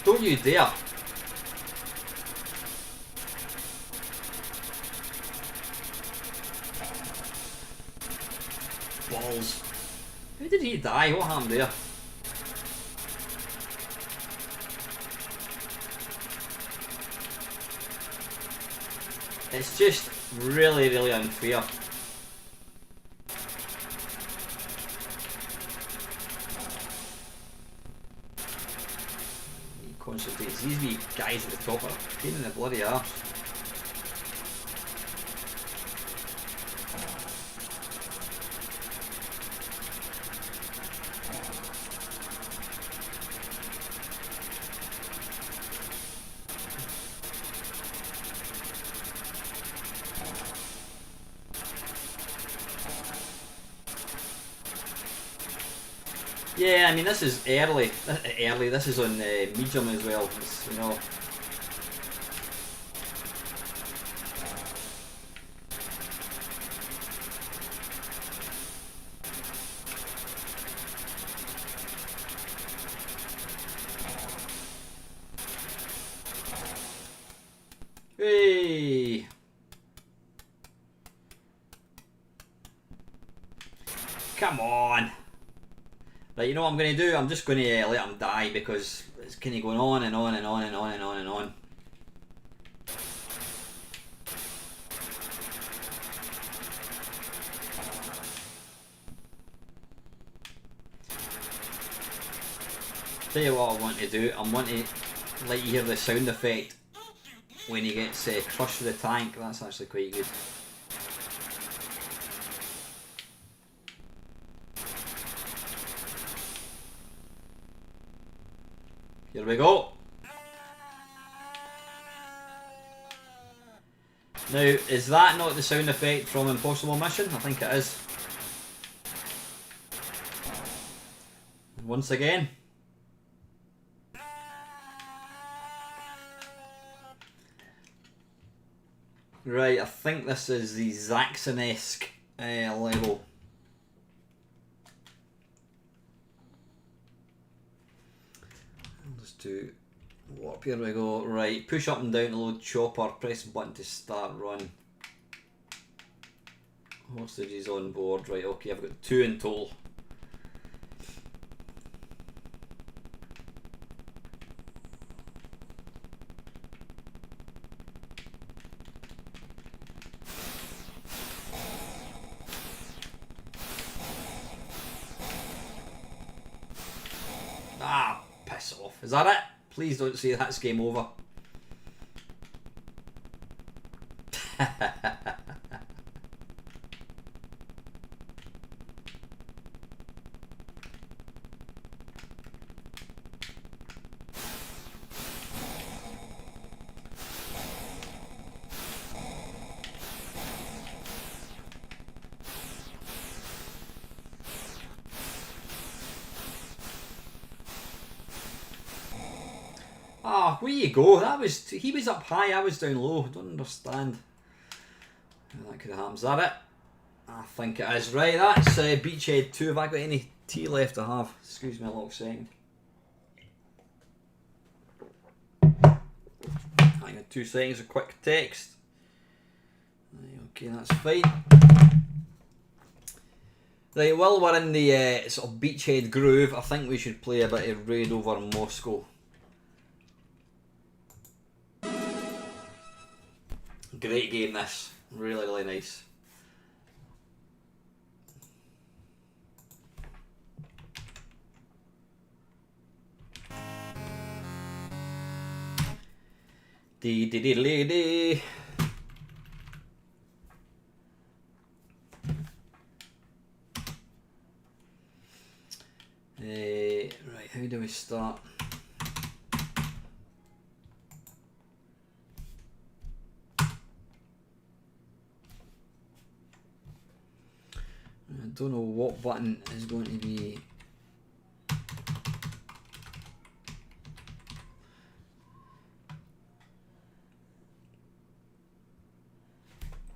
Don't you dare. How did he die? What happened there? It's just really, really unfair. He concentrates. These wee guys at the top are a pain in the bloody arse. Yeah, I mean this is early. This is on medium as well. It's, you know. Hey. Come on. Right, you know what I'm going to do? I'm just going to let him die because it's kind of going on and on and on and on and on and on. Tell you what I want to do. I want to let you hear the sound effect when he gets crushed with the tank. That's actually quite good. Here we go. Now, is that not the sound effect from Impossible Mission? I think it is. Once again. Right, I think this is the Zaxxon-esque level. Let's do warp. Here we go. Right, push up and down to load chopper. Press button to start run. Hostages on board. Right, okay, I've got 2 in total. Ah, piss off. Is that it? Please don't say that's game over. Ah, where you go? He was up high, I was down low. I don't understand how that could have happened. Is that it? I think it is. Right, that's Beachhead 2. Have I got any tea left to have? Excuse me a little second. I got 2 seconds of quick text. Okay, that's fine. Right, while we're in the sort of Beachhead groove, I think we should play a bit of Raid over Moscow. Great game this. Really, really nice. Dee dee dee dee dee. Right, how do we start? I don't know what button is going to be.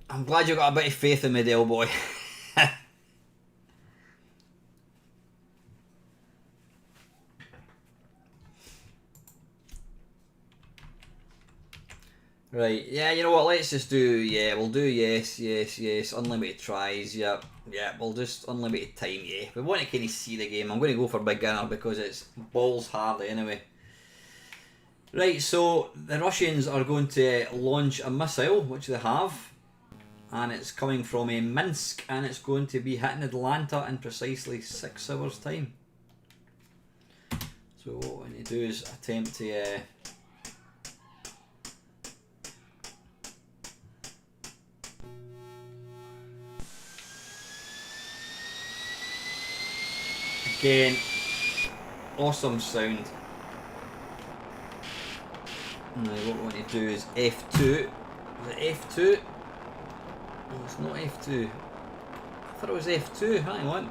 I'm glad you got a bit of faith in me, Dale boy. Right, yeah, you know what, let's just do, yeah, we'll do yes, yes, yes, unlimited tries, yeah, yeah, we'll just, unlimited time, yeah. We want to kind of see the game. I'm going to go for beginner because it's balls hard anyway. Right, so the Russians are going to launch a missile, which they have, and it's coming from a Minsk, and it's going to be hitting Atlanta in precisely 6 hours time. So what we need to do is attempt to again, awesome sound. Now what we want to do is F2. Is it F2? No, it's not F2. I thought it was F2. Hang on.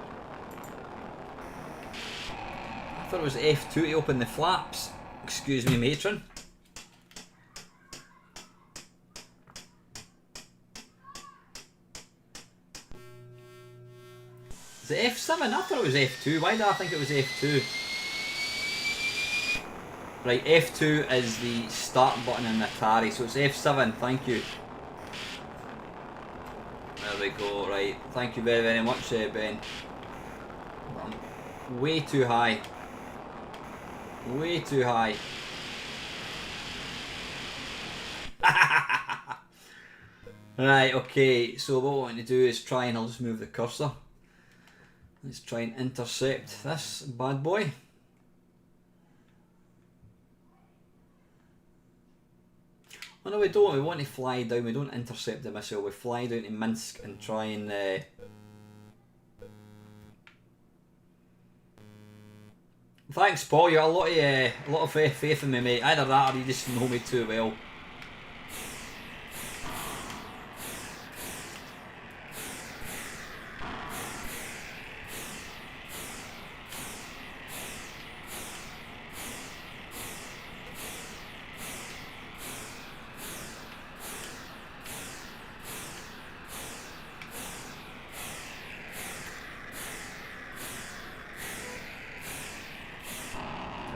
I thought it was F2 to open the flaps. Excuse me, matron. Is it F7? I thought it was F2. Why did I think it was F2? Right, F2 is the start button in the Atari, so it's F7, thank you. There we go, right. Thank you very, very much, Ben. Way too high. Way too high. Right, okay, so what we want to do is try and I'll just move the cursor. Let's try and intercept this bad boy. Oh no, we don't. We want to fly down. We don't intercept the missile. We fly down to Minsk and try and... Thanks, Paul. You got a lot of faith in me, mate. Either that or you just know me too well.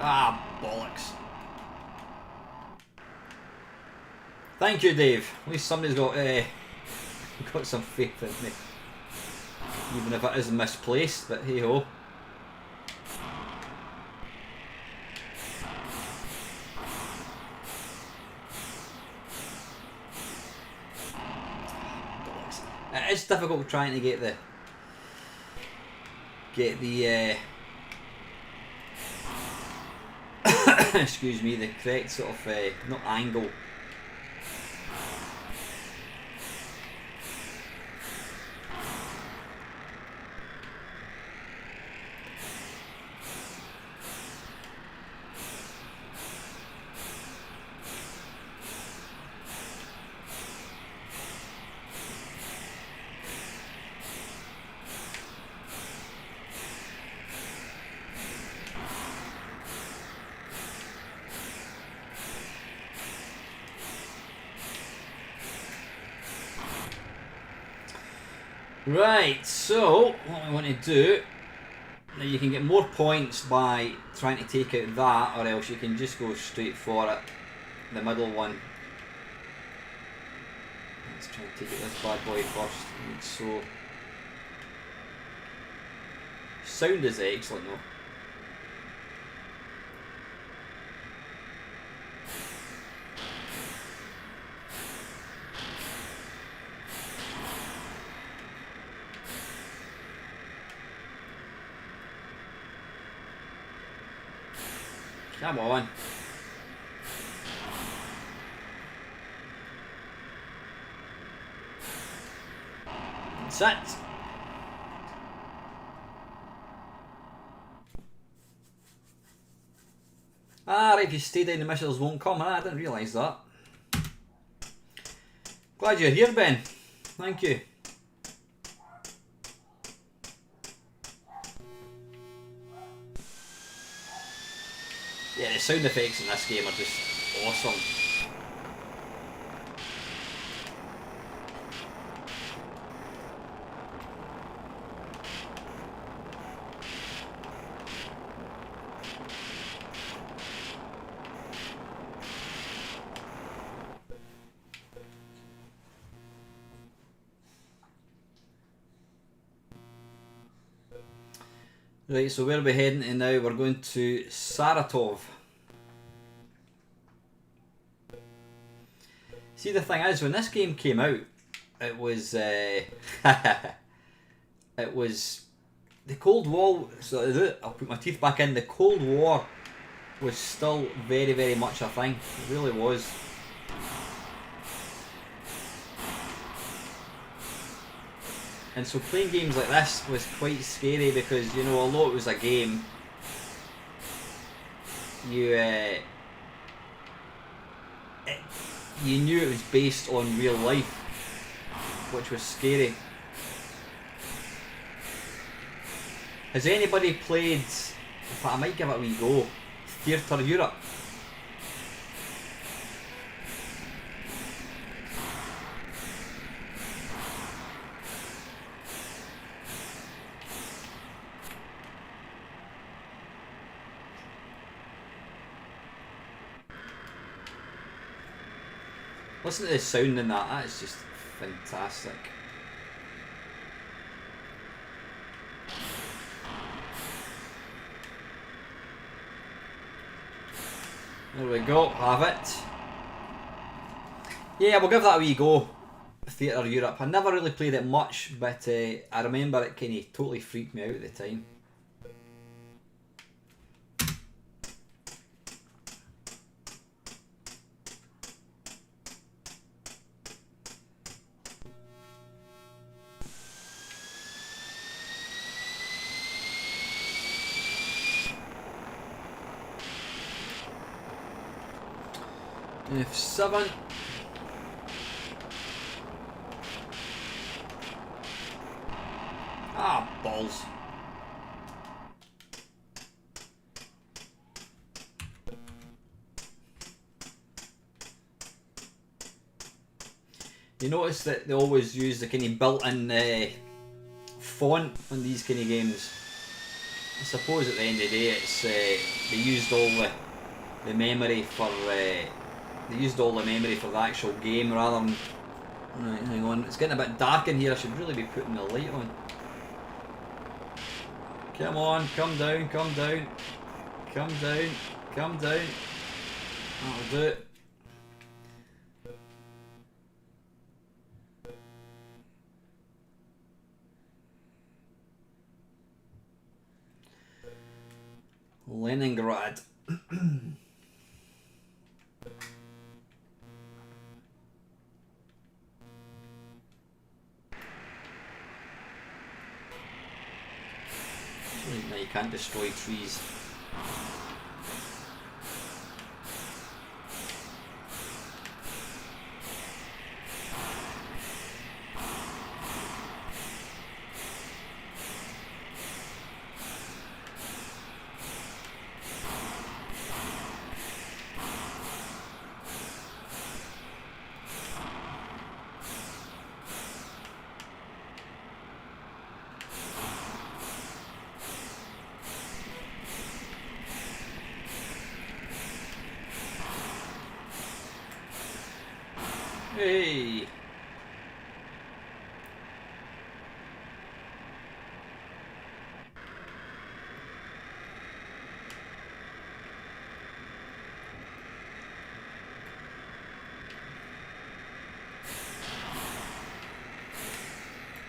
Ah, bollocks. Thank you, Dave. At least somebody's got some faith in me. Even if it is misplaced, but hey ho. Bollocks. It is difficult trying to get the excuse me, the correct sort of not angle. Right, so what I want to do, now you can get more points by trying to take out that, or else you can just go straight for it, the middle one. Let's try and take out this bad boy first. And so, sound is excellent though. Come on. That's it. Ah, right, if you stay down the missiles won't come. I didn't realise that. Glad you're here, Ben. Thank you. Yeah, the sound effects in this game are just awesome. Right, so where are we heading to now? We're going to Saratov. See, the thing is, when this game came out, it was it was the Cold War. So I'll put my teeth back in. The Cold War was still very, very much a thing. It really was. And so playing games like this was quite scary because, you know, although it was a game, you you knew it was based on real life, which was scary. Has anybody played, in fact I might give it a wee go, Theatre Europe? Listen to the sound in that is just fantastic. There we go, have it. Yeah, we'll give that a wee go. Theatre Europe. I never really played it much, but I remember it kind of totally freaked me out at the time. F7. Ah, balls. You notice that they always use the kind of built-in font on these kind of games. I suppose at the end of the day, it's they used all the memory for the actual game rather than. Right, hang on. It's getting a bit dark in here. I should really be putting the light on. Come on, come down, come down, come down, come down. That'll do it. Leningrad. Now you can't destroy trees. Hey!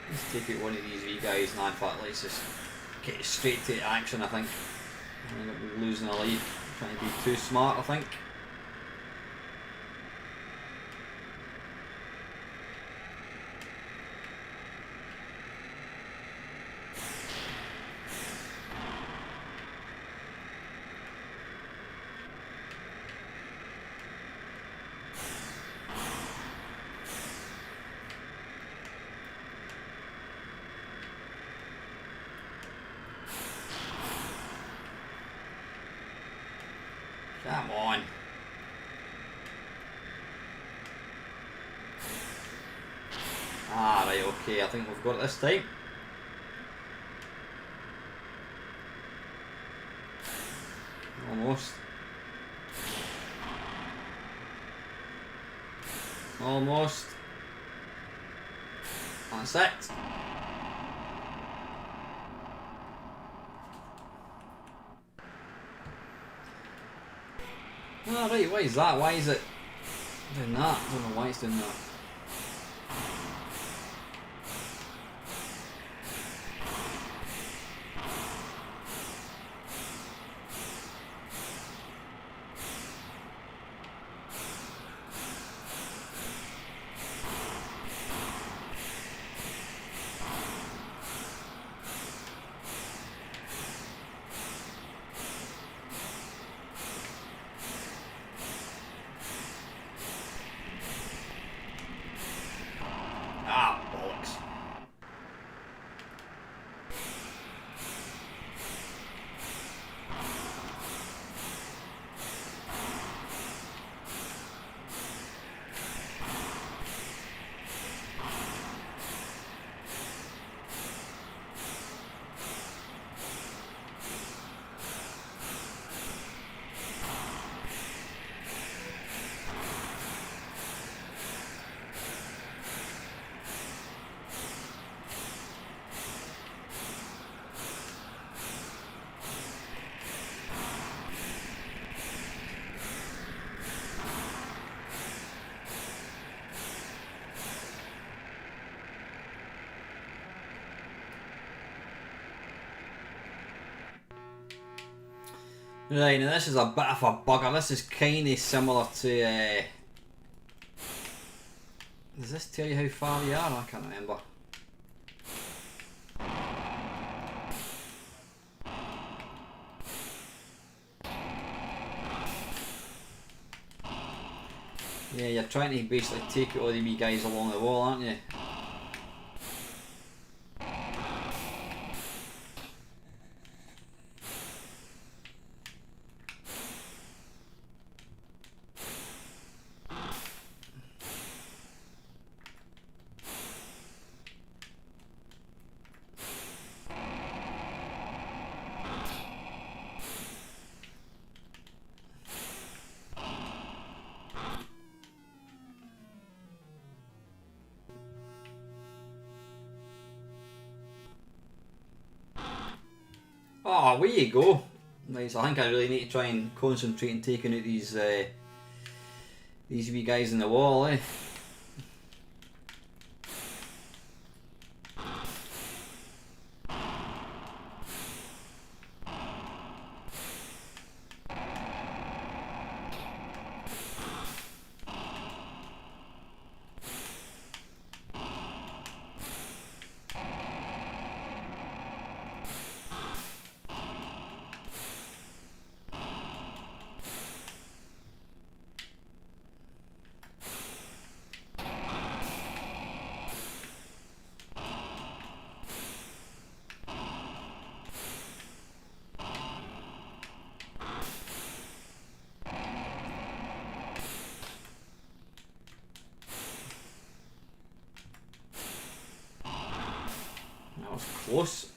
Let's take out one of these wee guys. Nah, in fact, let's just get straight to action, I think. I think we're losing a lead. Trying to be too smart, I think. Come on. Ah, right, okay, I think we've got it this time. Almost. Almost. That's it. Oh, right, why is that? Why is it doing that? I don't know why it's doing that. Ah, bollocks. Right, now this is a bit of a bugger. This is kind of similar to... does this tell you how far you are? I can't remember. Yeah, you're trying to basically take all the wee guys along the wall, aren't you? Oh, away you go. Nice. I think I really need to try and concentrate on taking out these wee guys in the wall, eh? That was close.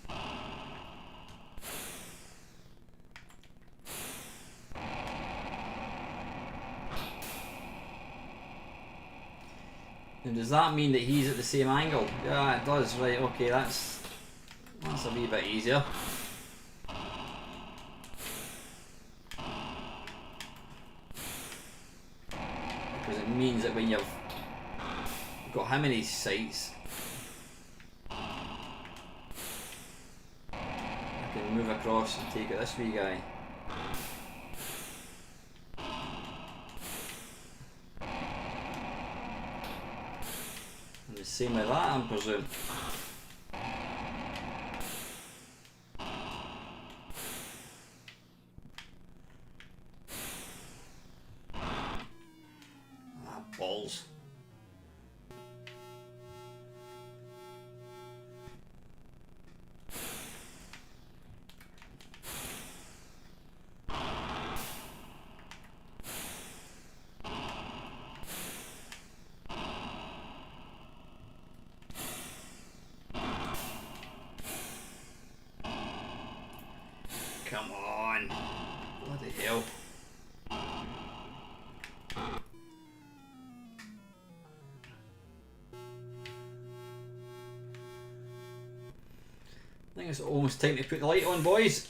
Now does that mean that he's at the same angle? Yeah, it does. Right, okay, that's a wee bit easier. Because it means that when you've got him in his sights, I can move across and take out this wee guy. And the same with that, I presume. Ah, balls. Come on. Bloody hell. I think it's almost time to put the light on, boys.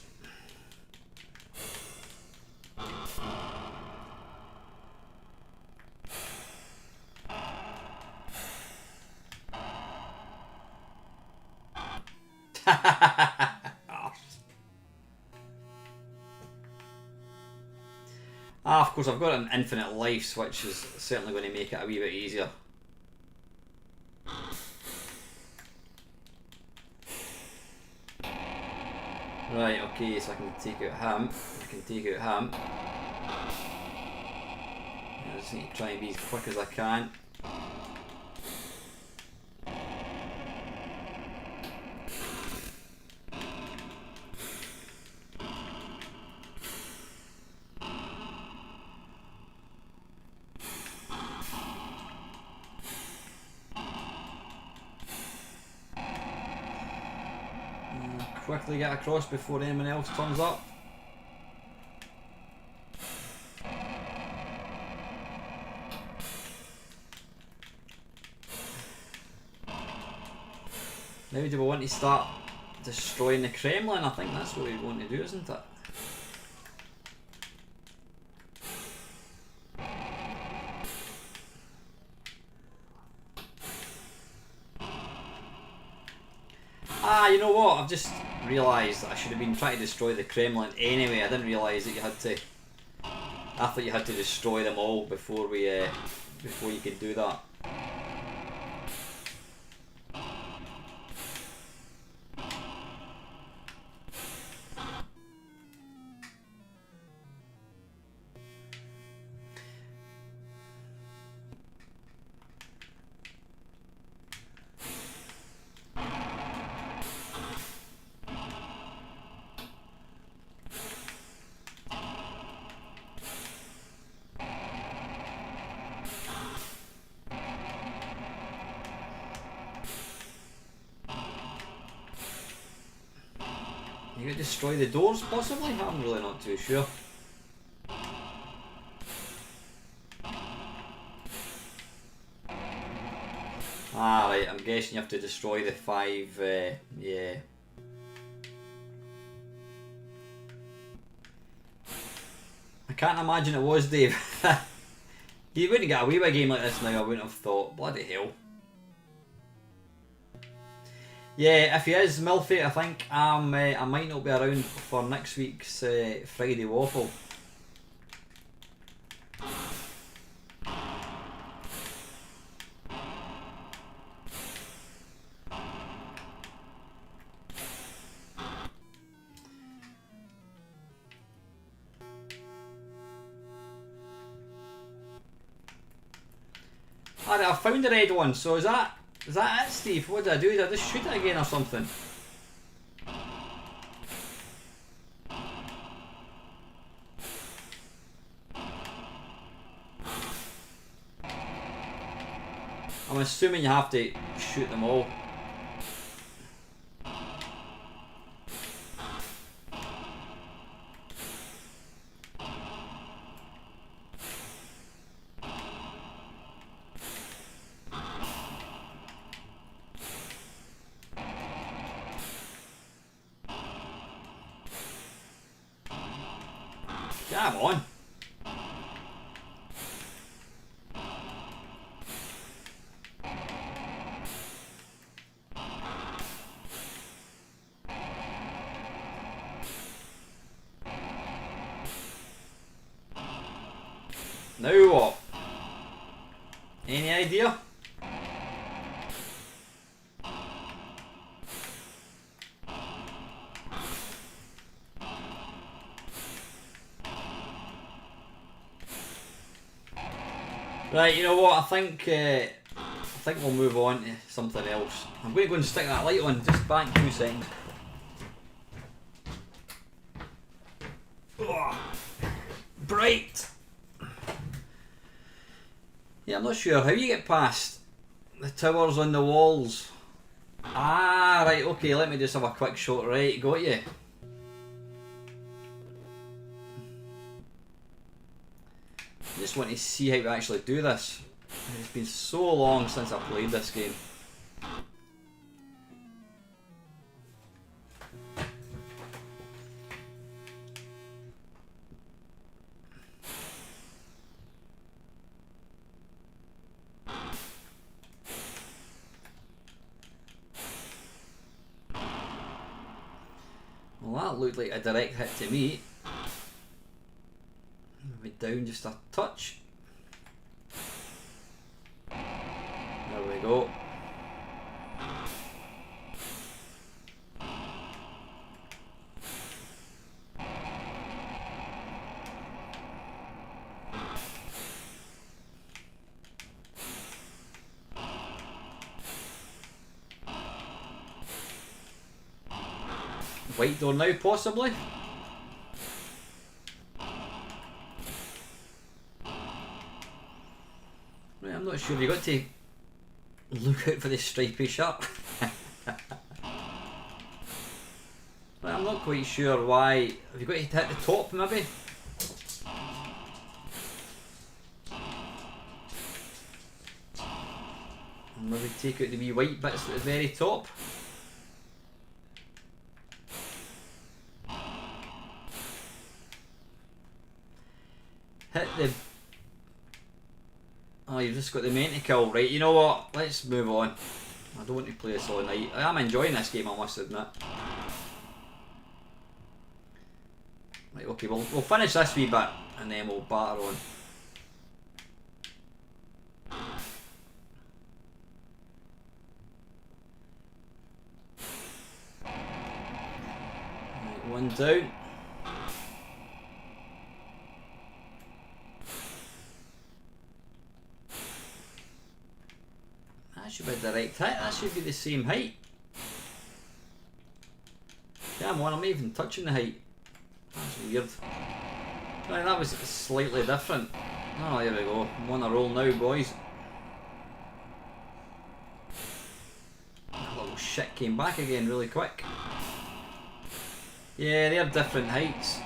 Ah, of course, I've got an infinite lives, which is certainly going to make it a wee bit easier. Right, okay, so I can take out him. I can take out him. I just need to try and be as quick as I can. Quickly get across before anyone else turns up. Now do we want to start destroying the Kremlin? I think that's what we want to do, isn't it? Ah, you know what? I've just realised that I should have been trying to destroy the Kremlin anyway. I didn't realise that you had to. I thought you had to destroy them all before we before you could do that. You could destroy the doors, possibly? I'm really not too sure. Ah, right, I'm guessing you have to destroy the 5, yeah. I can't imagine it was, Dave. You wouldn't get away with a game like this now, I wouldn't have thought. Bloody hell. Yeah, if he is Milfy, I think I might not be around for next week's Friday Waffle. Alright, I found the red one, so is that it, Steve? What did I do? Did I just shoot it again or something? I'm assuming you have to shoot them all. Come on. Now what? Any idea? Right, you know what? I think we'll move on to something else. I'm going to go and stick that light on. Just back 2 seconds. Ugh. Bright. Yeah, I'm not sure how you get past the towers on the walls. Ah, right. Okay, let me just have a quick shot. Right, got you. I just want to see how we actually do this. It's been so long since I played this game. Well, that looked like a direct hit to me. Maybe down just a touch. There we go. White door now, possibly. Right, I'm not sure. You've got to look out for the stripy shirt. Right, I'm not quite sure why. Have you got to hit the top, maybe? And maybe take out the wee white bits at the very top. Hit the... Oh, you've just got the main to kill. Right, you know what? Let's move on. I don't want to play this all night. I am enjoying this game, I must admit. Right, okay, we'll finish this wee bit and then we'll batter on. Right, one down. That should be the right height. That should be the same height. Come on, I'm not even touching the height. That's weird. Right, that was slightly different. Oh, there we go. I'm on a roll now, boys. That little shit came back again really quick. Yeah, they're different heights.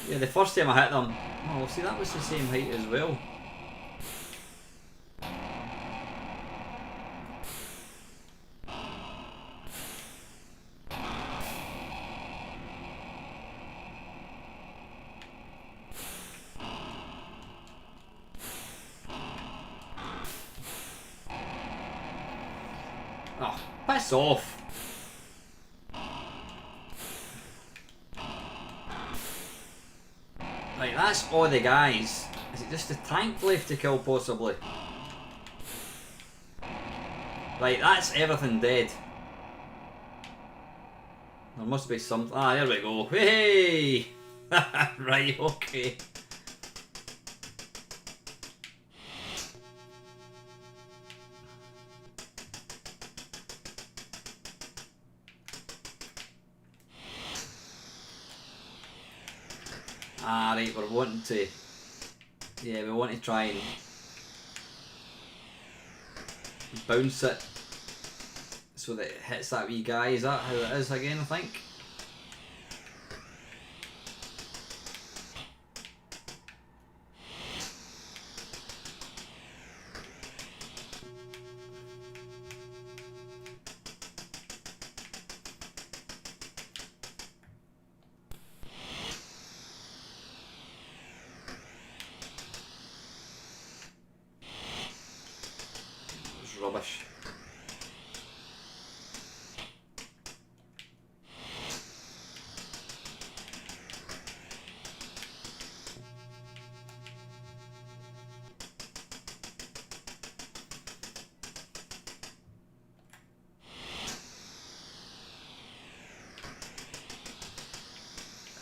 Yeah, the first time I hit them, oh, see, that was the same height as well. Oh, piss off. Right, that's all the guys. Is it just the tank left to kill, possibly? Right, that's everything dead. There must be some... Ah, there we go. Hey! Right, okay. Ah, right, we're wanting to... Yeah, we want to try and... bounce it so that it hits that wee guy. Is that how it is again, I think? Rubbish.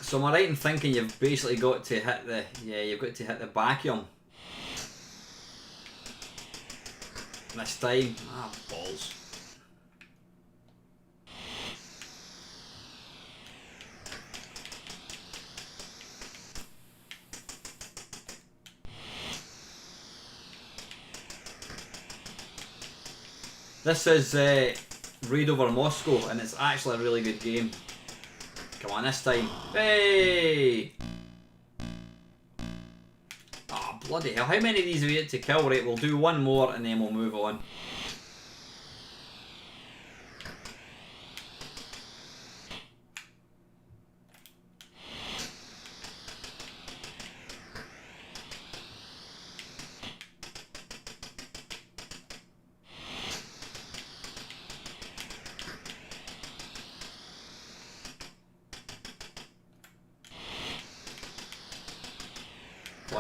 So am I right in thinking you've basically got to hit the... Yeah, you've got to hit the vacuum. This time. Ah, balls. This is Raid over Moscow, and it's actually a really good game. Come on, this time. Hey! Oh, bloody hell. How many of these have we yet to kill? Right, we'll do one more and then we'll move on.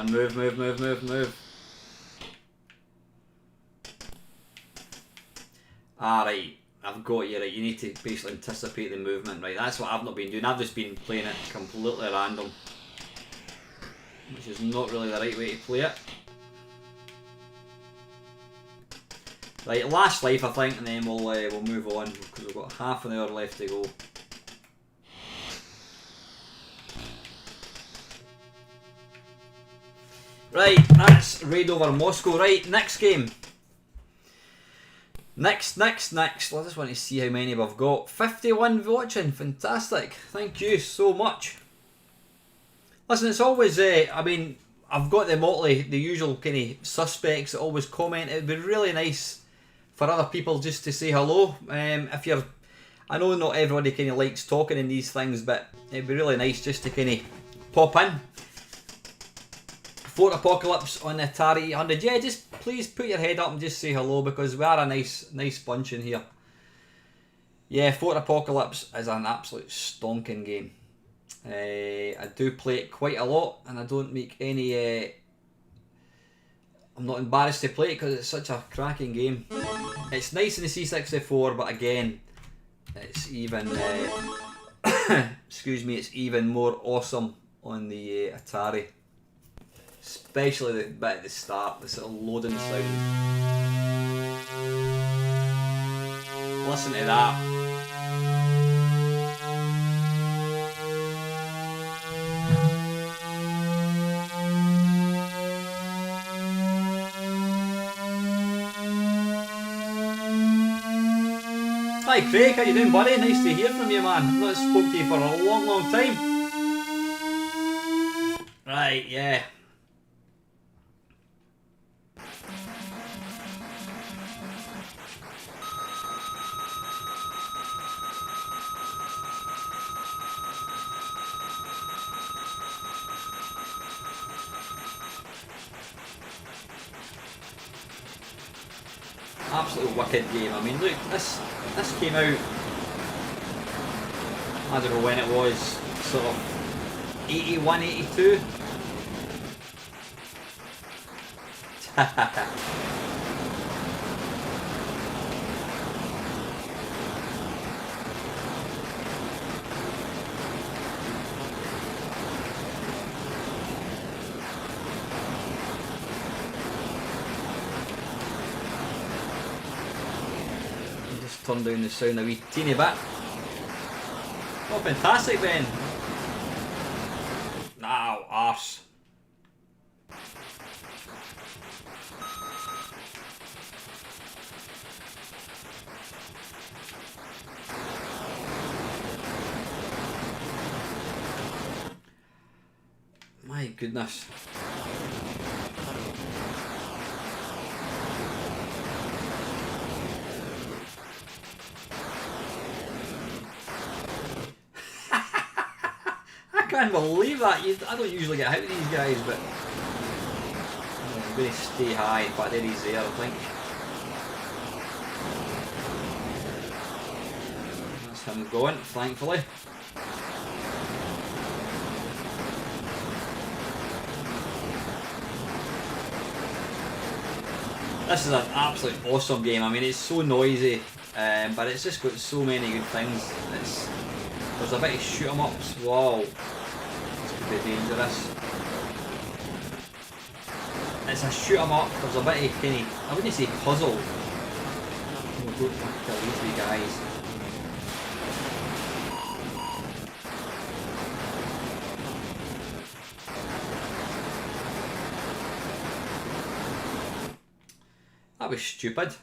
on, move, move, move, move, move. Alright, I've got you, right. You need to basically anticipate the movement, right? That's what I've not been doing. I've just been playing it completely random, which is not really the right way to play it. Right, last life I think, and then we'll move on because we've got half an hour left to go. Right, that's Raid over Moscow. Right, next game. Next. I just want to see how many we've got. 51 watching, fantastic. Thank you so much. Listen, it's always, I mean, I've got the usual kind of suspects that always comment. It'd be really nice for other people just to say hello. If you're, I know not everybody kind of likes talking in these things, but it'd be really nice just to kind of pop in. Fort Apocalypse on the Atari 800. Yeah, just please put your head up and just say hello because we are a nice bunch in here. Yeah, Fort Apocalypse is an absolute stonking game. I do play it quite a lot and I don't make any... I'm not embarrassed to play it because it's such a cracking game. It's nice in the C64, but again, it's even... excuse me, it's even more awesome on the Atari. Especially the bit at the start, the sort of loading sound. Listen to that. Hi Craig, how you doing buddy? Nice to hear from you man. I've not spoken to you for a long time. Right, yeah. Absolute wicked game. I mean, look, this came out, I don't know when it was, sort of 81, 82. Turn down the sound a wee teeny bit. Oh, fantastic then. Now, arse. My goodness. I can't believe that. I don't usually get out of these guys, but I'm going to stay high. In fact, there he's there, I think. That's him going, thankfully. This is an absolute awesome game. I mean, it's so noisy, but it's just got so many good things. There's a bit of shoot 'em ups. Wow. Dangerous. It's a shoot 'em up. There's a bit of kind of, I wouldn't say puzzle. We'll go kill these three guys. That was stupid.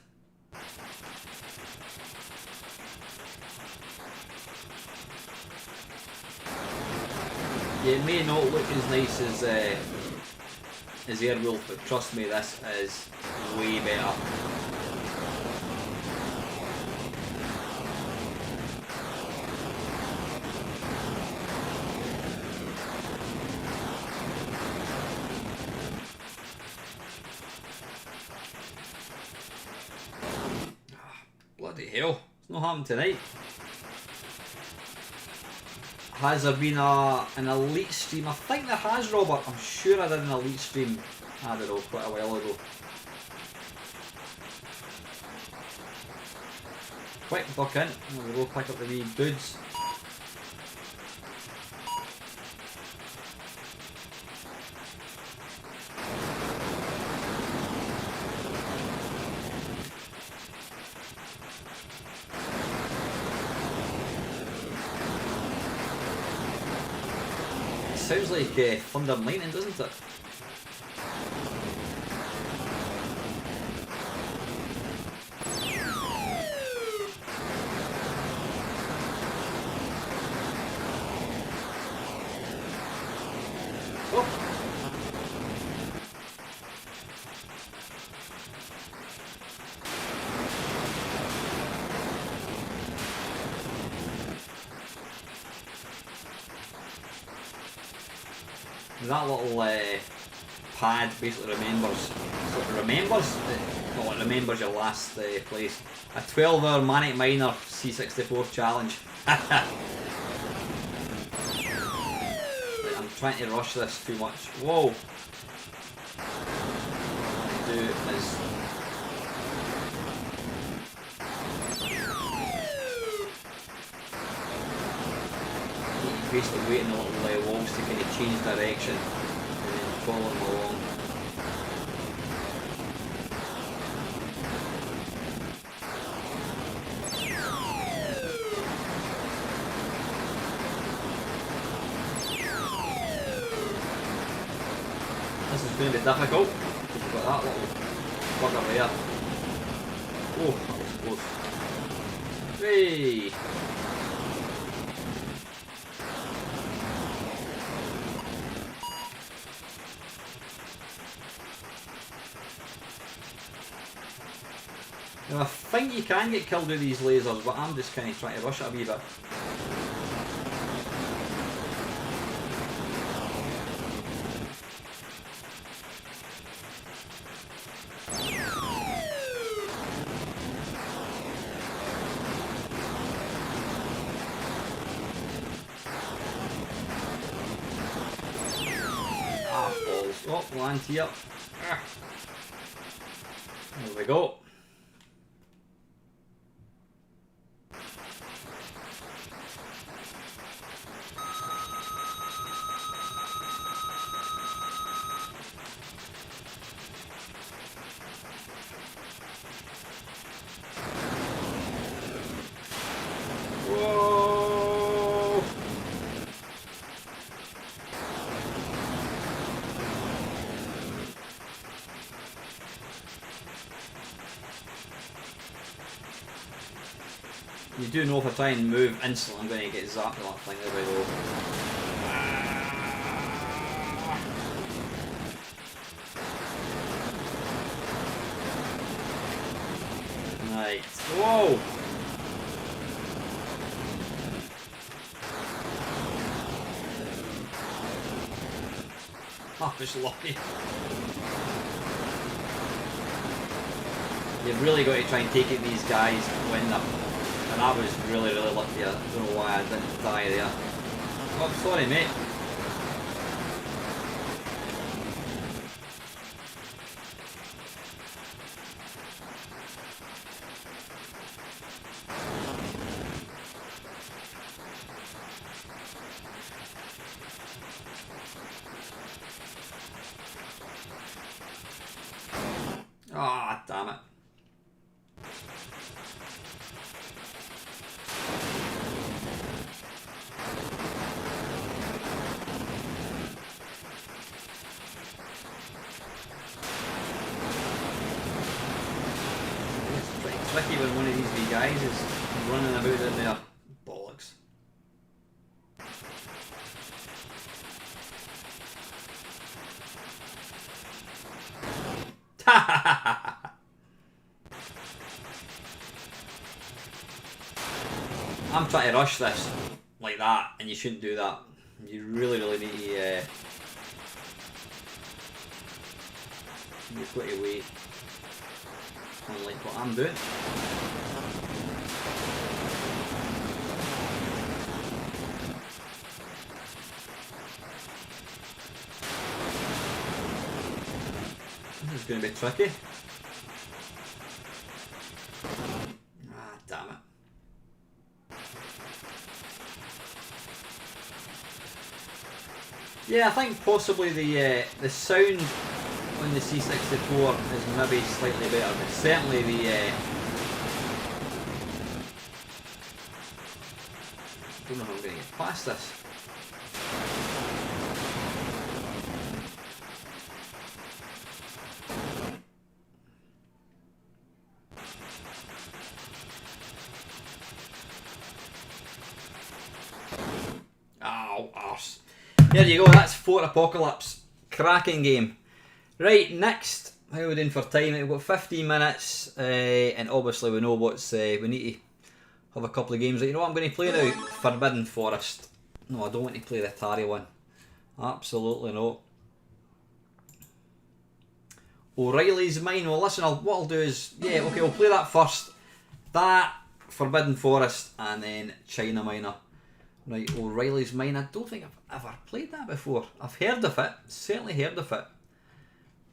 Yeah, it may not look as nice as Airwolf, but trust me, this is way better. Bloody hell, it's not happening tonight. Has there been an elite stream? I think there has, Robert. I'm sure I did an elite stream, I don't know, quite a while ago. Quick, buck in. We'll go pick up the wee dudes. Sounds like thunder and lightning, doesn't it? Oh. That little pad basically remembers, it remembers your last place. A 12-hour Mamemeister C64 challenge. I'm trying to rush this too much. Whoa! What I do is basically waiting the little walls to kind of change direction and then follow them along. This is going to be difficult because we've got that little bugger there. Oh, that was close. Hey! Now I think you can get killed with these lasers, but I'm just kind of trying to rush it a wee bit. Ah, balls. Oh, land here. Ah. There we go. Whoa! You do know if I try and move instantly, I'm going to get zapped with that thing. There we go. Right. Whoa! Oh, just lucky. You've really got to try and take it these guys when they're... And I was really, really lucky. I don't know why I didn't die there. Oh, I'm sorry, mate. Ah, damn it. It's pretty tricky when one of these wee guys is running about in there. Bollocks. I'm trying to rush this like that, and you shouldn't do that. You really, really need to. You've got to wait, unlike what I'm doing. is going to be tricky. Ah, damn it. Yeah, I think possibly the sound on the C64 is maybe slightly better, but certainly the I don't know how I'm going to get past this. Oh, arse. There you go, that's Fort Apocalypse. Cracking game. Right, next, how are we doing for time? We've got 15 minutes, and obviously we know what's, we need to have a couple of games. You know what I'm going to play now? Forbidden Forest. No, I don't want to play the Atari one. Absolutely not. O'Reilly's Mine. Well, listen, what I'll do is, yeah, okay, we'll play that first. That, Forbidden Forest, and then China Miner. Right, O'Reilly's Mine. I don't think I've ever played that before. I've heard of it, certainly heard of it,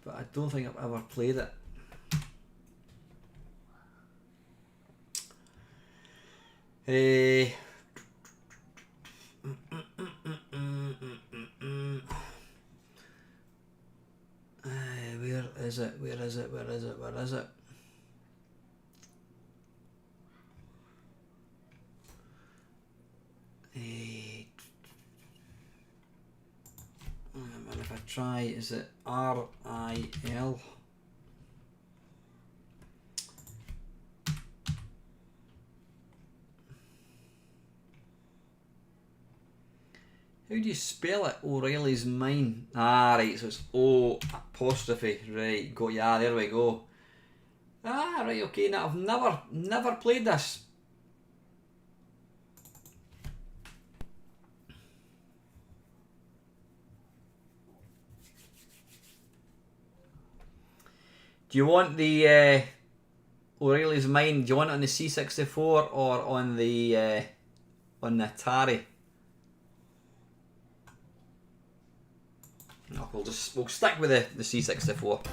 but I don't think I've ever played it. Where is it? Where is it? Where is it? Where is it? And if I try, is it RIL? How do you spell it? O'Reilly's Mine. Ah, right, so it's O apostrophe. Right, go, yeah, there we go. Ah, right, okay, now I've never played this. Do you want the O'Reilly's Mine? Do you want it on the C64 or on the Atari? No, we'll stick with the C64.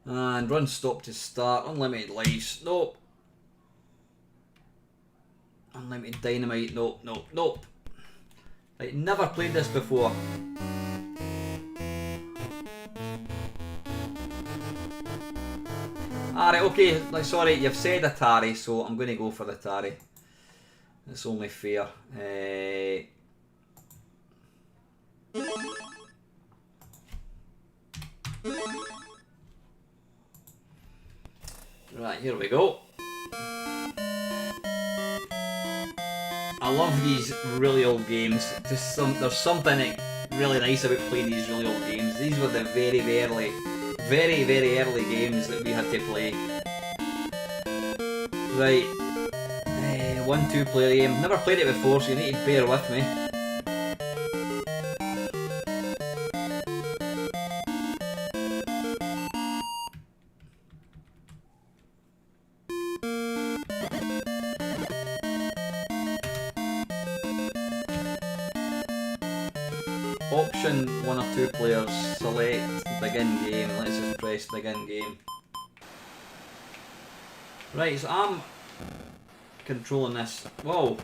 And run stop to start. Unlimited lives. Nope. Unlimited dynamite. Nope. Nope. Nope. Right, never played this before. Alright, okay, like, sorry, you've said Atari, so I'm going to go for the Atari. It's only fair. Right, here we go. I love these really old games. There's something really nice about playing these really old games. These were the very early games that we had to play. Right, 1-2 player game. Never played it before, so you need to bear with me. Option 1 or 2 players, select begin game. Let's just press begin game. Right, so I'm controlling this. Whoa.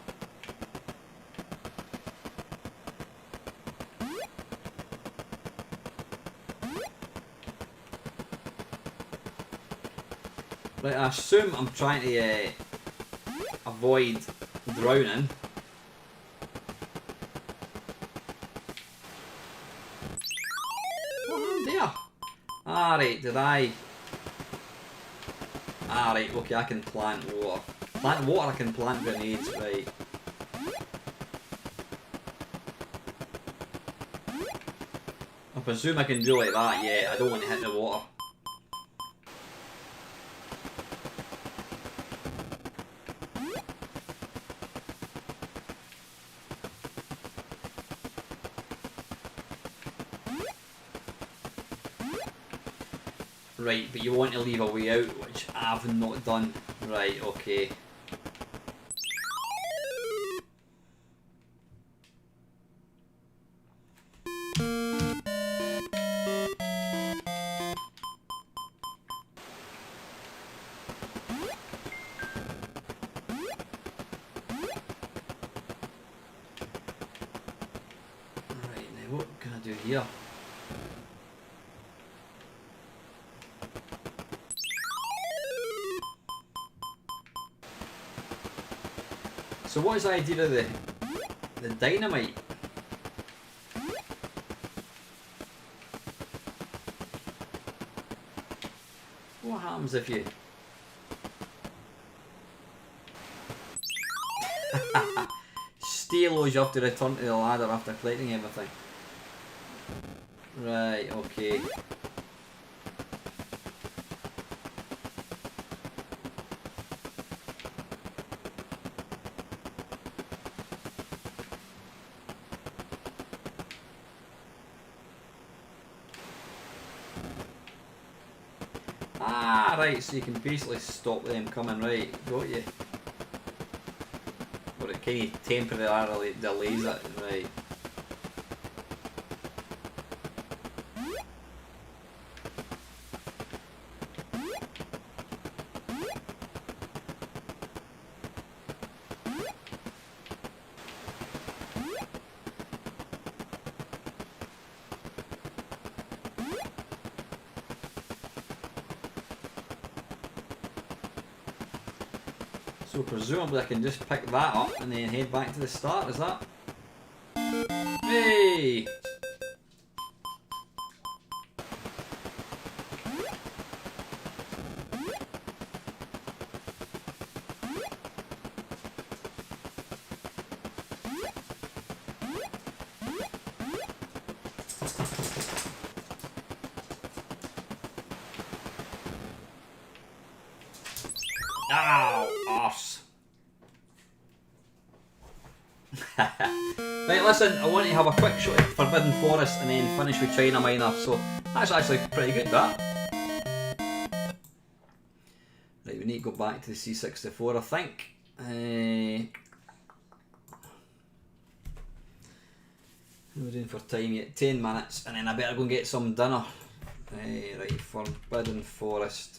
Right, I assume I'm trying to avoid drowning. Alright, did I... Alright, okay, I can plant water. Plant water, I can plant grenades, right. I presume I can do like that, yeah, I don't want to hit the water. Right, but you want to leave a way out, which I've not done. Right, okay. do here? So what is the idea of the dynamite? What happens if you... Stay low, you have to return to the ladder after collecting everything. Right, okay. Ah, right, so you can basically stop them coming, right, got you. Or it kind of temporarily delays it, right. So presumably I can just pick that up and then head back to the start, is that? Hey! Ow! Arse. Right, listen, I want to have a quick shot at Forbidden Forest and then finish with China Minor, so that's actually pretty good, that. Right, we need to go back to the C64, I think. What are we doing for time yet? 10 minutes, and then I better go and get some dinner. Right, Forbidden Forest.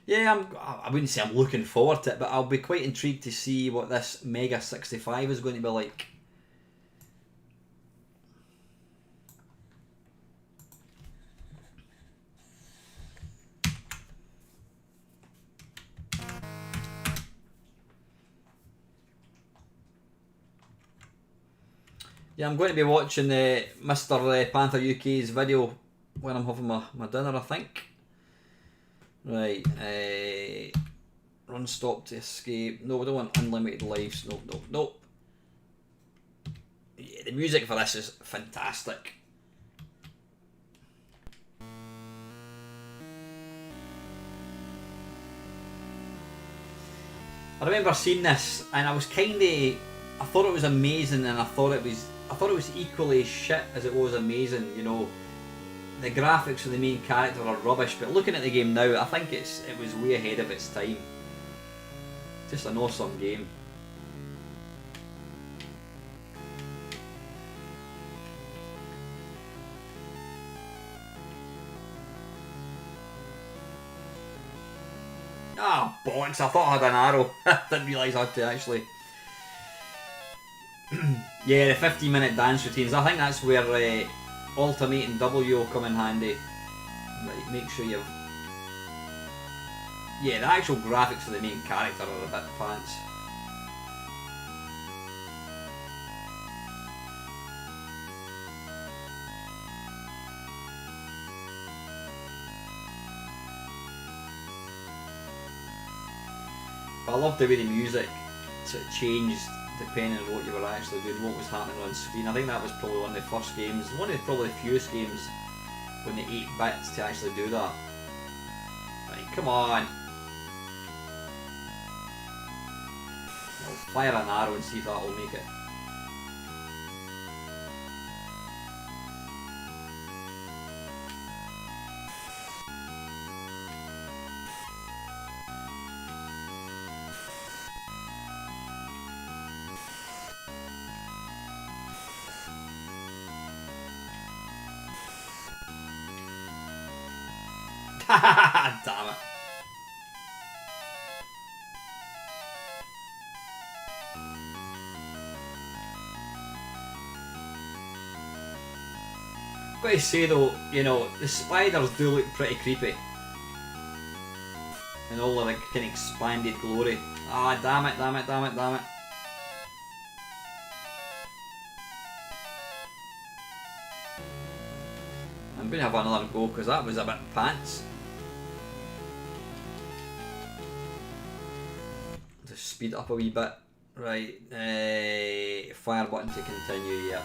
Yeah, I wouldn't say I'm looking forward to it, but I'll be quite intrigued to see what this Mega 65 is going to be like. Yeah, I'm going to be watching Mr. Panther UK's video when I'm having my dinner, I think. Right, run stop to escape. No, we don't want unlimited lives. Nope, nope, nope. Yeah, the music for this is fantastic. I remember seeing this and I was I thought it was amazing, and I thought it was equally as shit as it was amazing, you know. The graphics of the main character are rubbish, but looking at the game now, I think it was way ahead of its time. Just an awesome game. Ah, bollocks, I thought I had an arrow. Didn't realise I had to actually. Yeah, the 15-minute dance routines, I think that's where alternating W will come in handy. Right, make sure you've... Yeah, the actual graphics of the main character are a bit pants. But I loved the way the music sort of changed depending on what you were actually doing, what was happening on screen. I think that was probably one of the first games, one of the probably the fewest games when they 8 bits to actually do that. Right, come on. I'll fire an arrow and see if that'll make it. Damn it. got to say though, you know, the spiders do look pretty creepy. In all their like, kind of expanded glory. Ah, damn it, damn it, damn it, damn it. I'm going to have another go because that was a bit pants. Just speed it up a wee bit. Right, fire button to continue, yeah.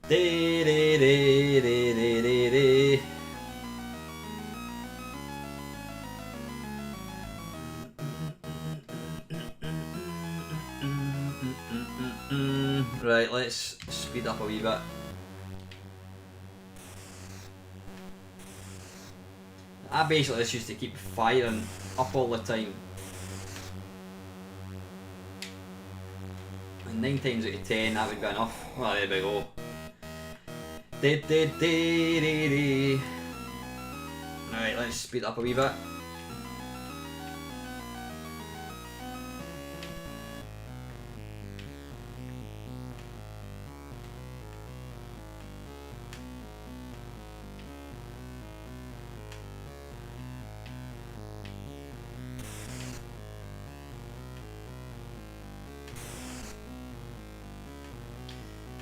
Dee, dee, dee, dee, dee, dee, dee. Right, let's speed up a wee bit. I basically just used to keep firing up all the time. And 9 times out of 10 that would be enough. Well, there we go. Right, let's speed up a wee bit.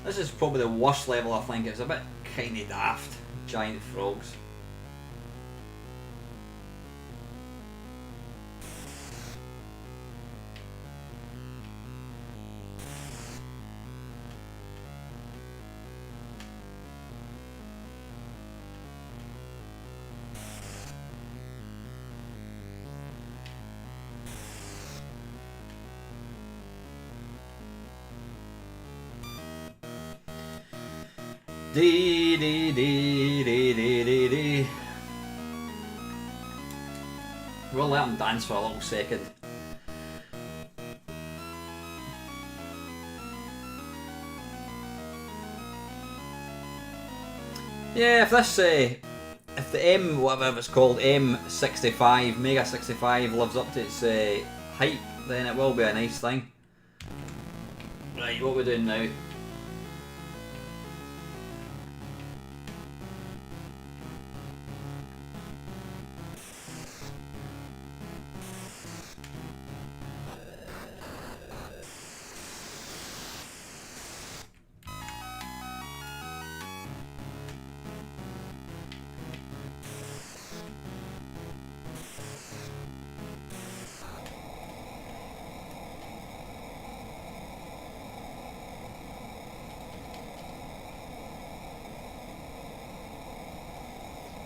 This is probably the worst level, I think. It's a bit kinda daft. Giant frogs. Dee dee dee dee dee dee dee. We'll let him dance for a little second. Yeah, if this, if the M, whatever it's called, M65, Mega 65 lives up to its hype, then it will be a nice thing. Right, what are we doing now?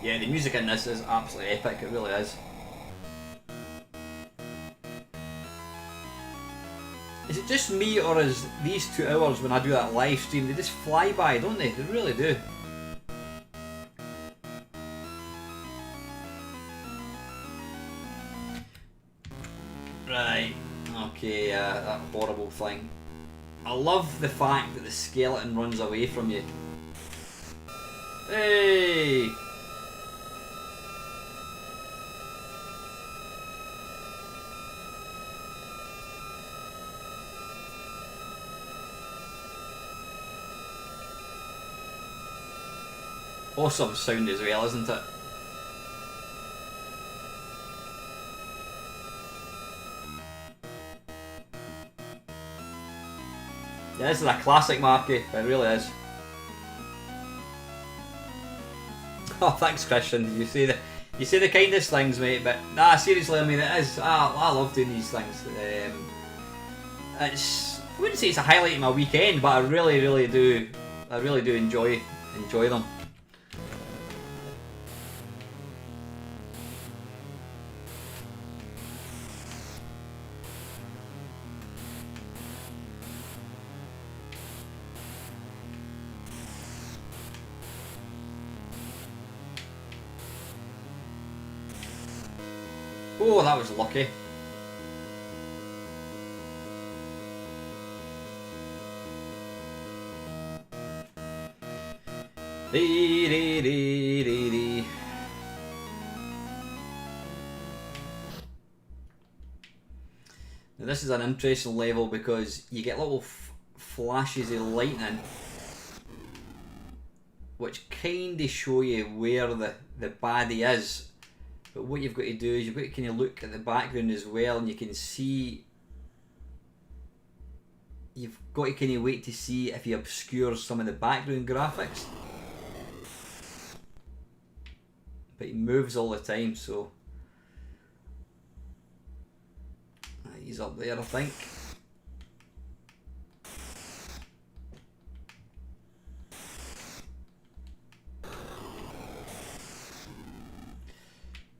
Yeah, the music in this is absolutely epic, it really is. Is it just me, or is these 2 hours when I do that live stream, they just fly by, don't they? They really do. Right, okay, that horrible thing. I love the fact that the skeleton runs away from you. Hey! Awesome sound as well, isn't it? Yeah, this is a classic, Marky. It really is. Oh, thanks, Christian. You say the kindest things, mate. But nah, seriously, I mean, it is. I love doing these things. It's, I wouldn't say it's a highlight of my weekend, but I really, really do. I really do enjoy them. Oh, that was lucky. Dee, dee, dee, dee, dee. Now this is an interesting level because you get little flashes of lightning which kind of show you where the baddie is, but what you've got to do is you've got to kind of look at the background as well, and you can see, you've got to kind of wait to see if he obscures some of the background graphics, but he moves all the time, so he's up there I think.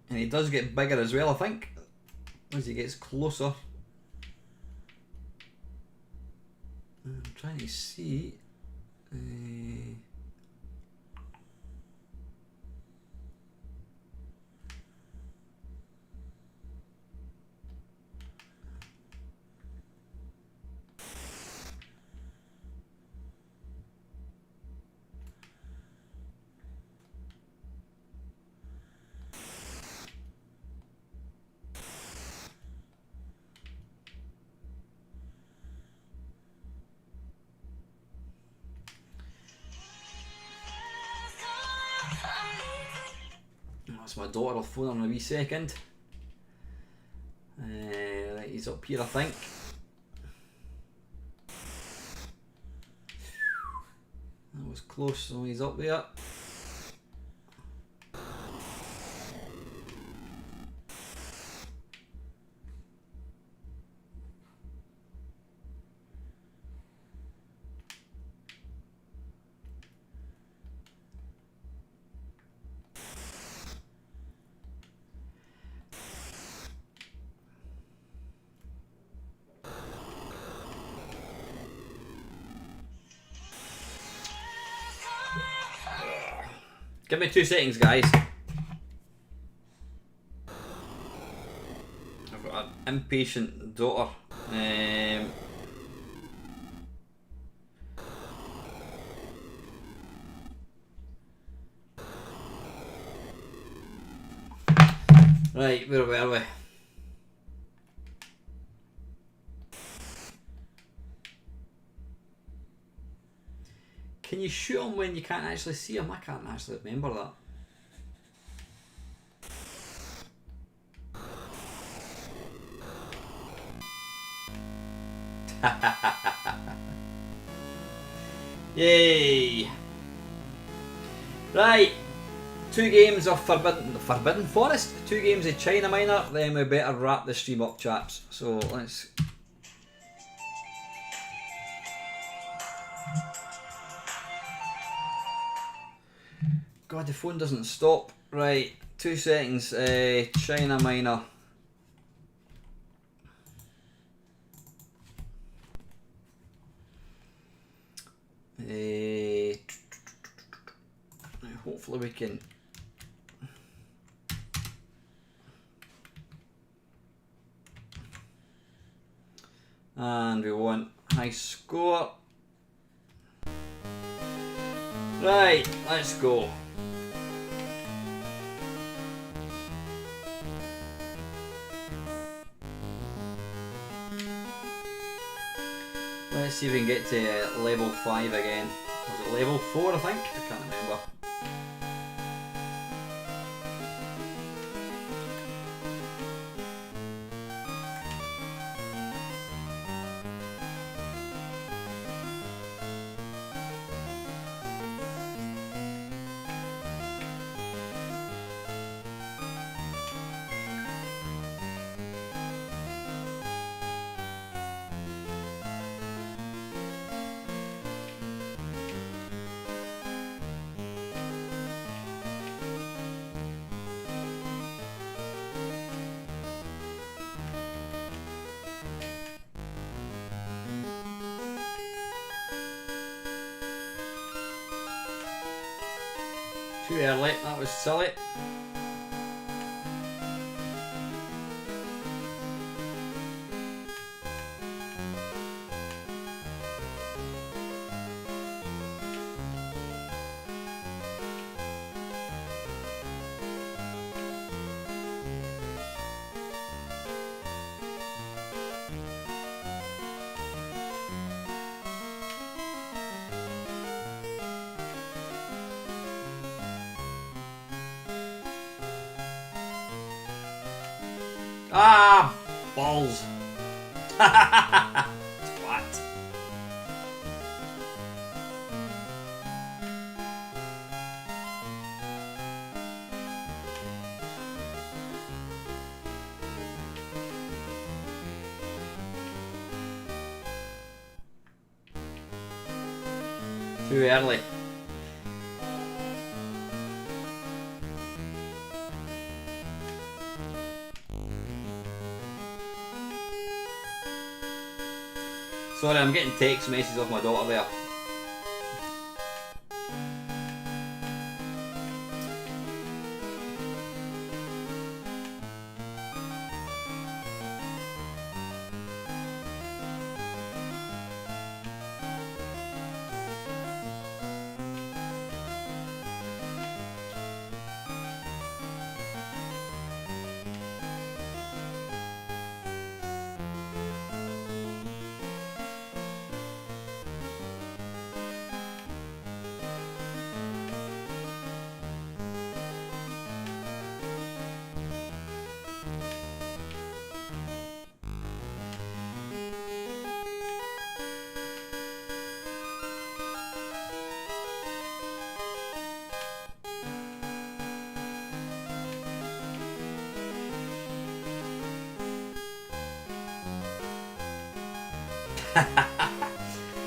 And he does get bigger as well, I think, as he gets closer. I'm trying to see. That's my daughter, I'll phone her in a wee second. Right, he's up here I think. That was close, so he's up there. Give me 2 seconds, guys. I've got an impatient daughter. Right, where were we? Can you shoot him when you can't actually see him? I can't actually remember that. Yay! Right, 2 games of Forbidden Forest, 2 games of China Minor, then we better wrap the stream up, chaps. So let's... God, the phone doesn't stop. Right, 2 seconds. China Minor. Hopefully we can. And we want high score. Right, let's go. Let's see if we can get to level 5 again. Was it level 4 I think? I can't remember. Too early, that was silly. Ah, balls. What? Too early. Sorry, I'm getting text messages off my daughter there.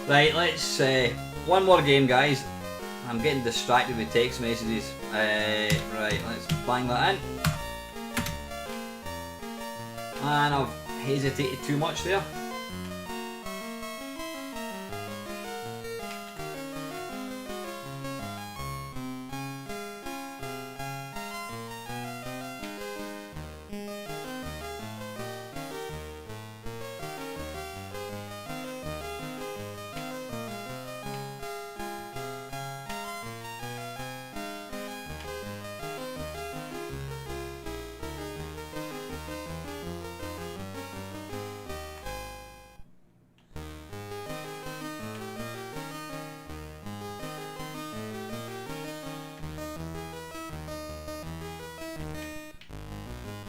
Right, let's one more game, guys. I'm getting distracted with text messages. Right, let's bang that in. And I've hesitated too much there.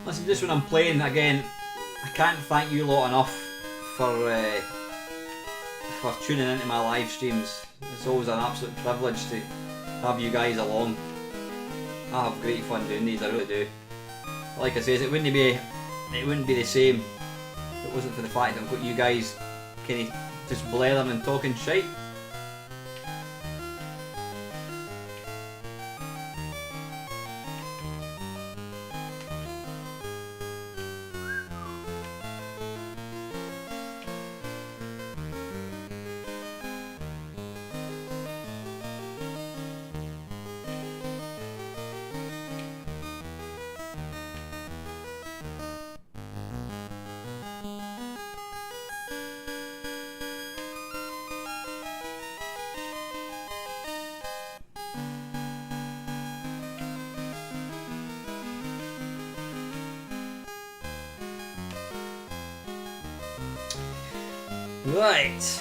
Listen, just when I'm playing again, I can't thank you lot enough for tuning into my live streams. It's always an absolute privilege to have you guys along. I have great fun doing these, I really do. Like I says, it wouldn't be the same if it wasn't for the fact that I've got you guys kind of just blathering and talking shite. Right.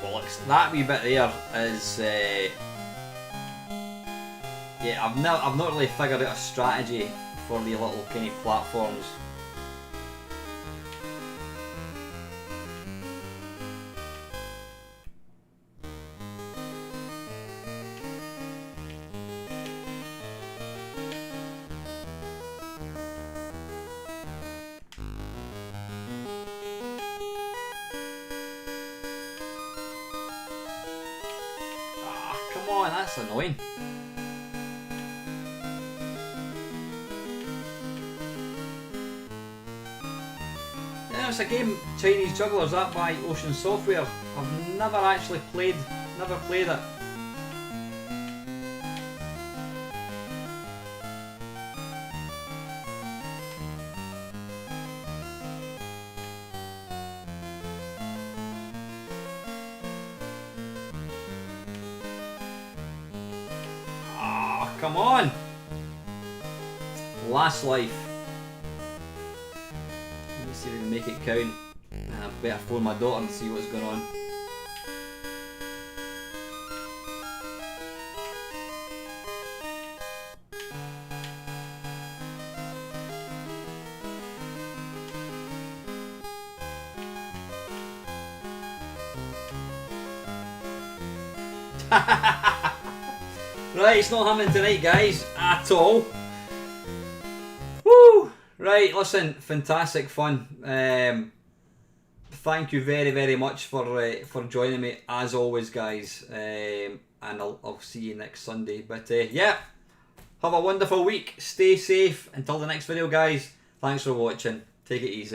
Bollocks. That wee bit there is yeah, I've not really figured out a strategy for the little kind of platforms. Ah, come on, that's annoying. It's a game, Chinese Jugglers, that by Ocean Software. I've never actually played it. Come on. Last life. Let me see if we can make it count. I better phone my daughter and see what's going on. Right, it's not happening tonight, guys, at all. Woo! Right, listen, fantastic fun. Thank you very, very much for joining me, as always, guys. And I'll see you next Sunday. But yeah, have a wonderful week. Stay safe. Until the next video, guys. Thanks for watching. Take it easy.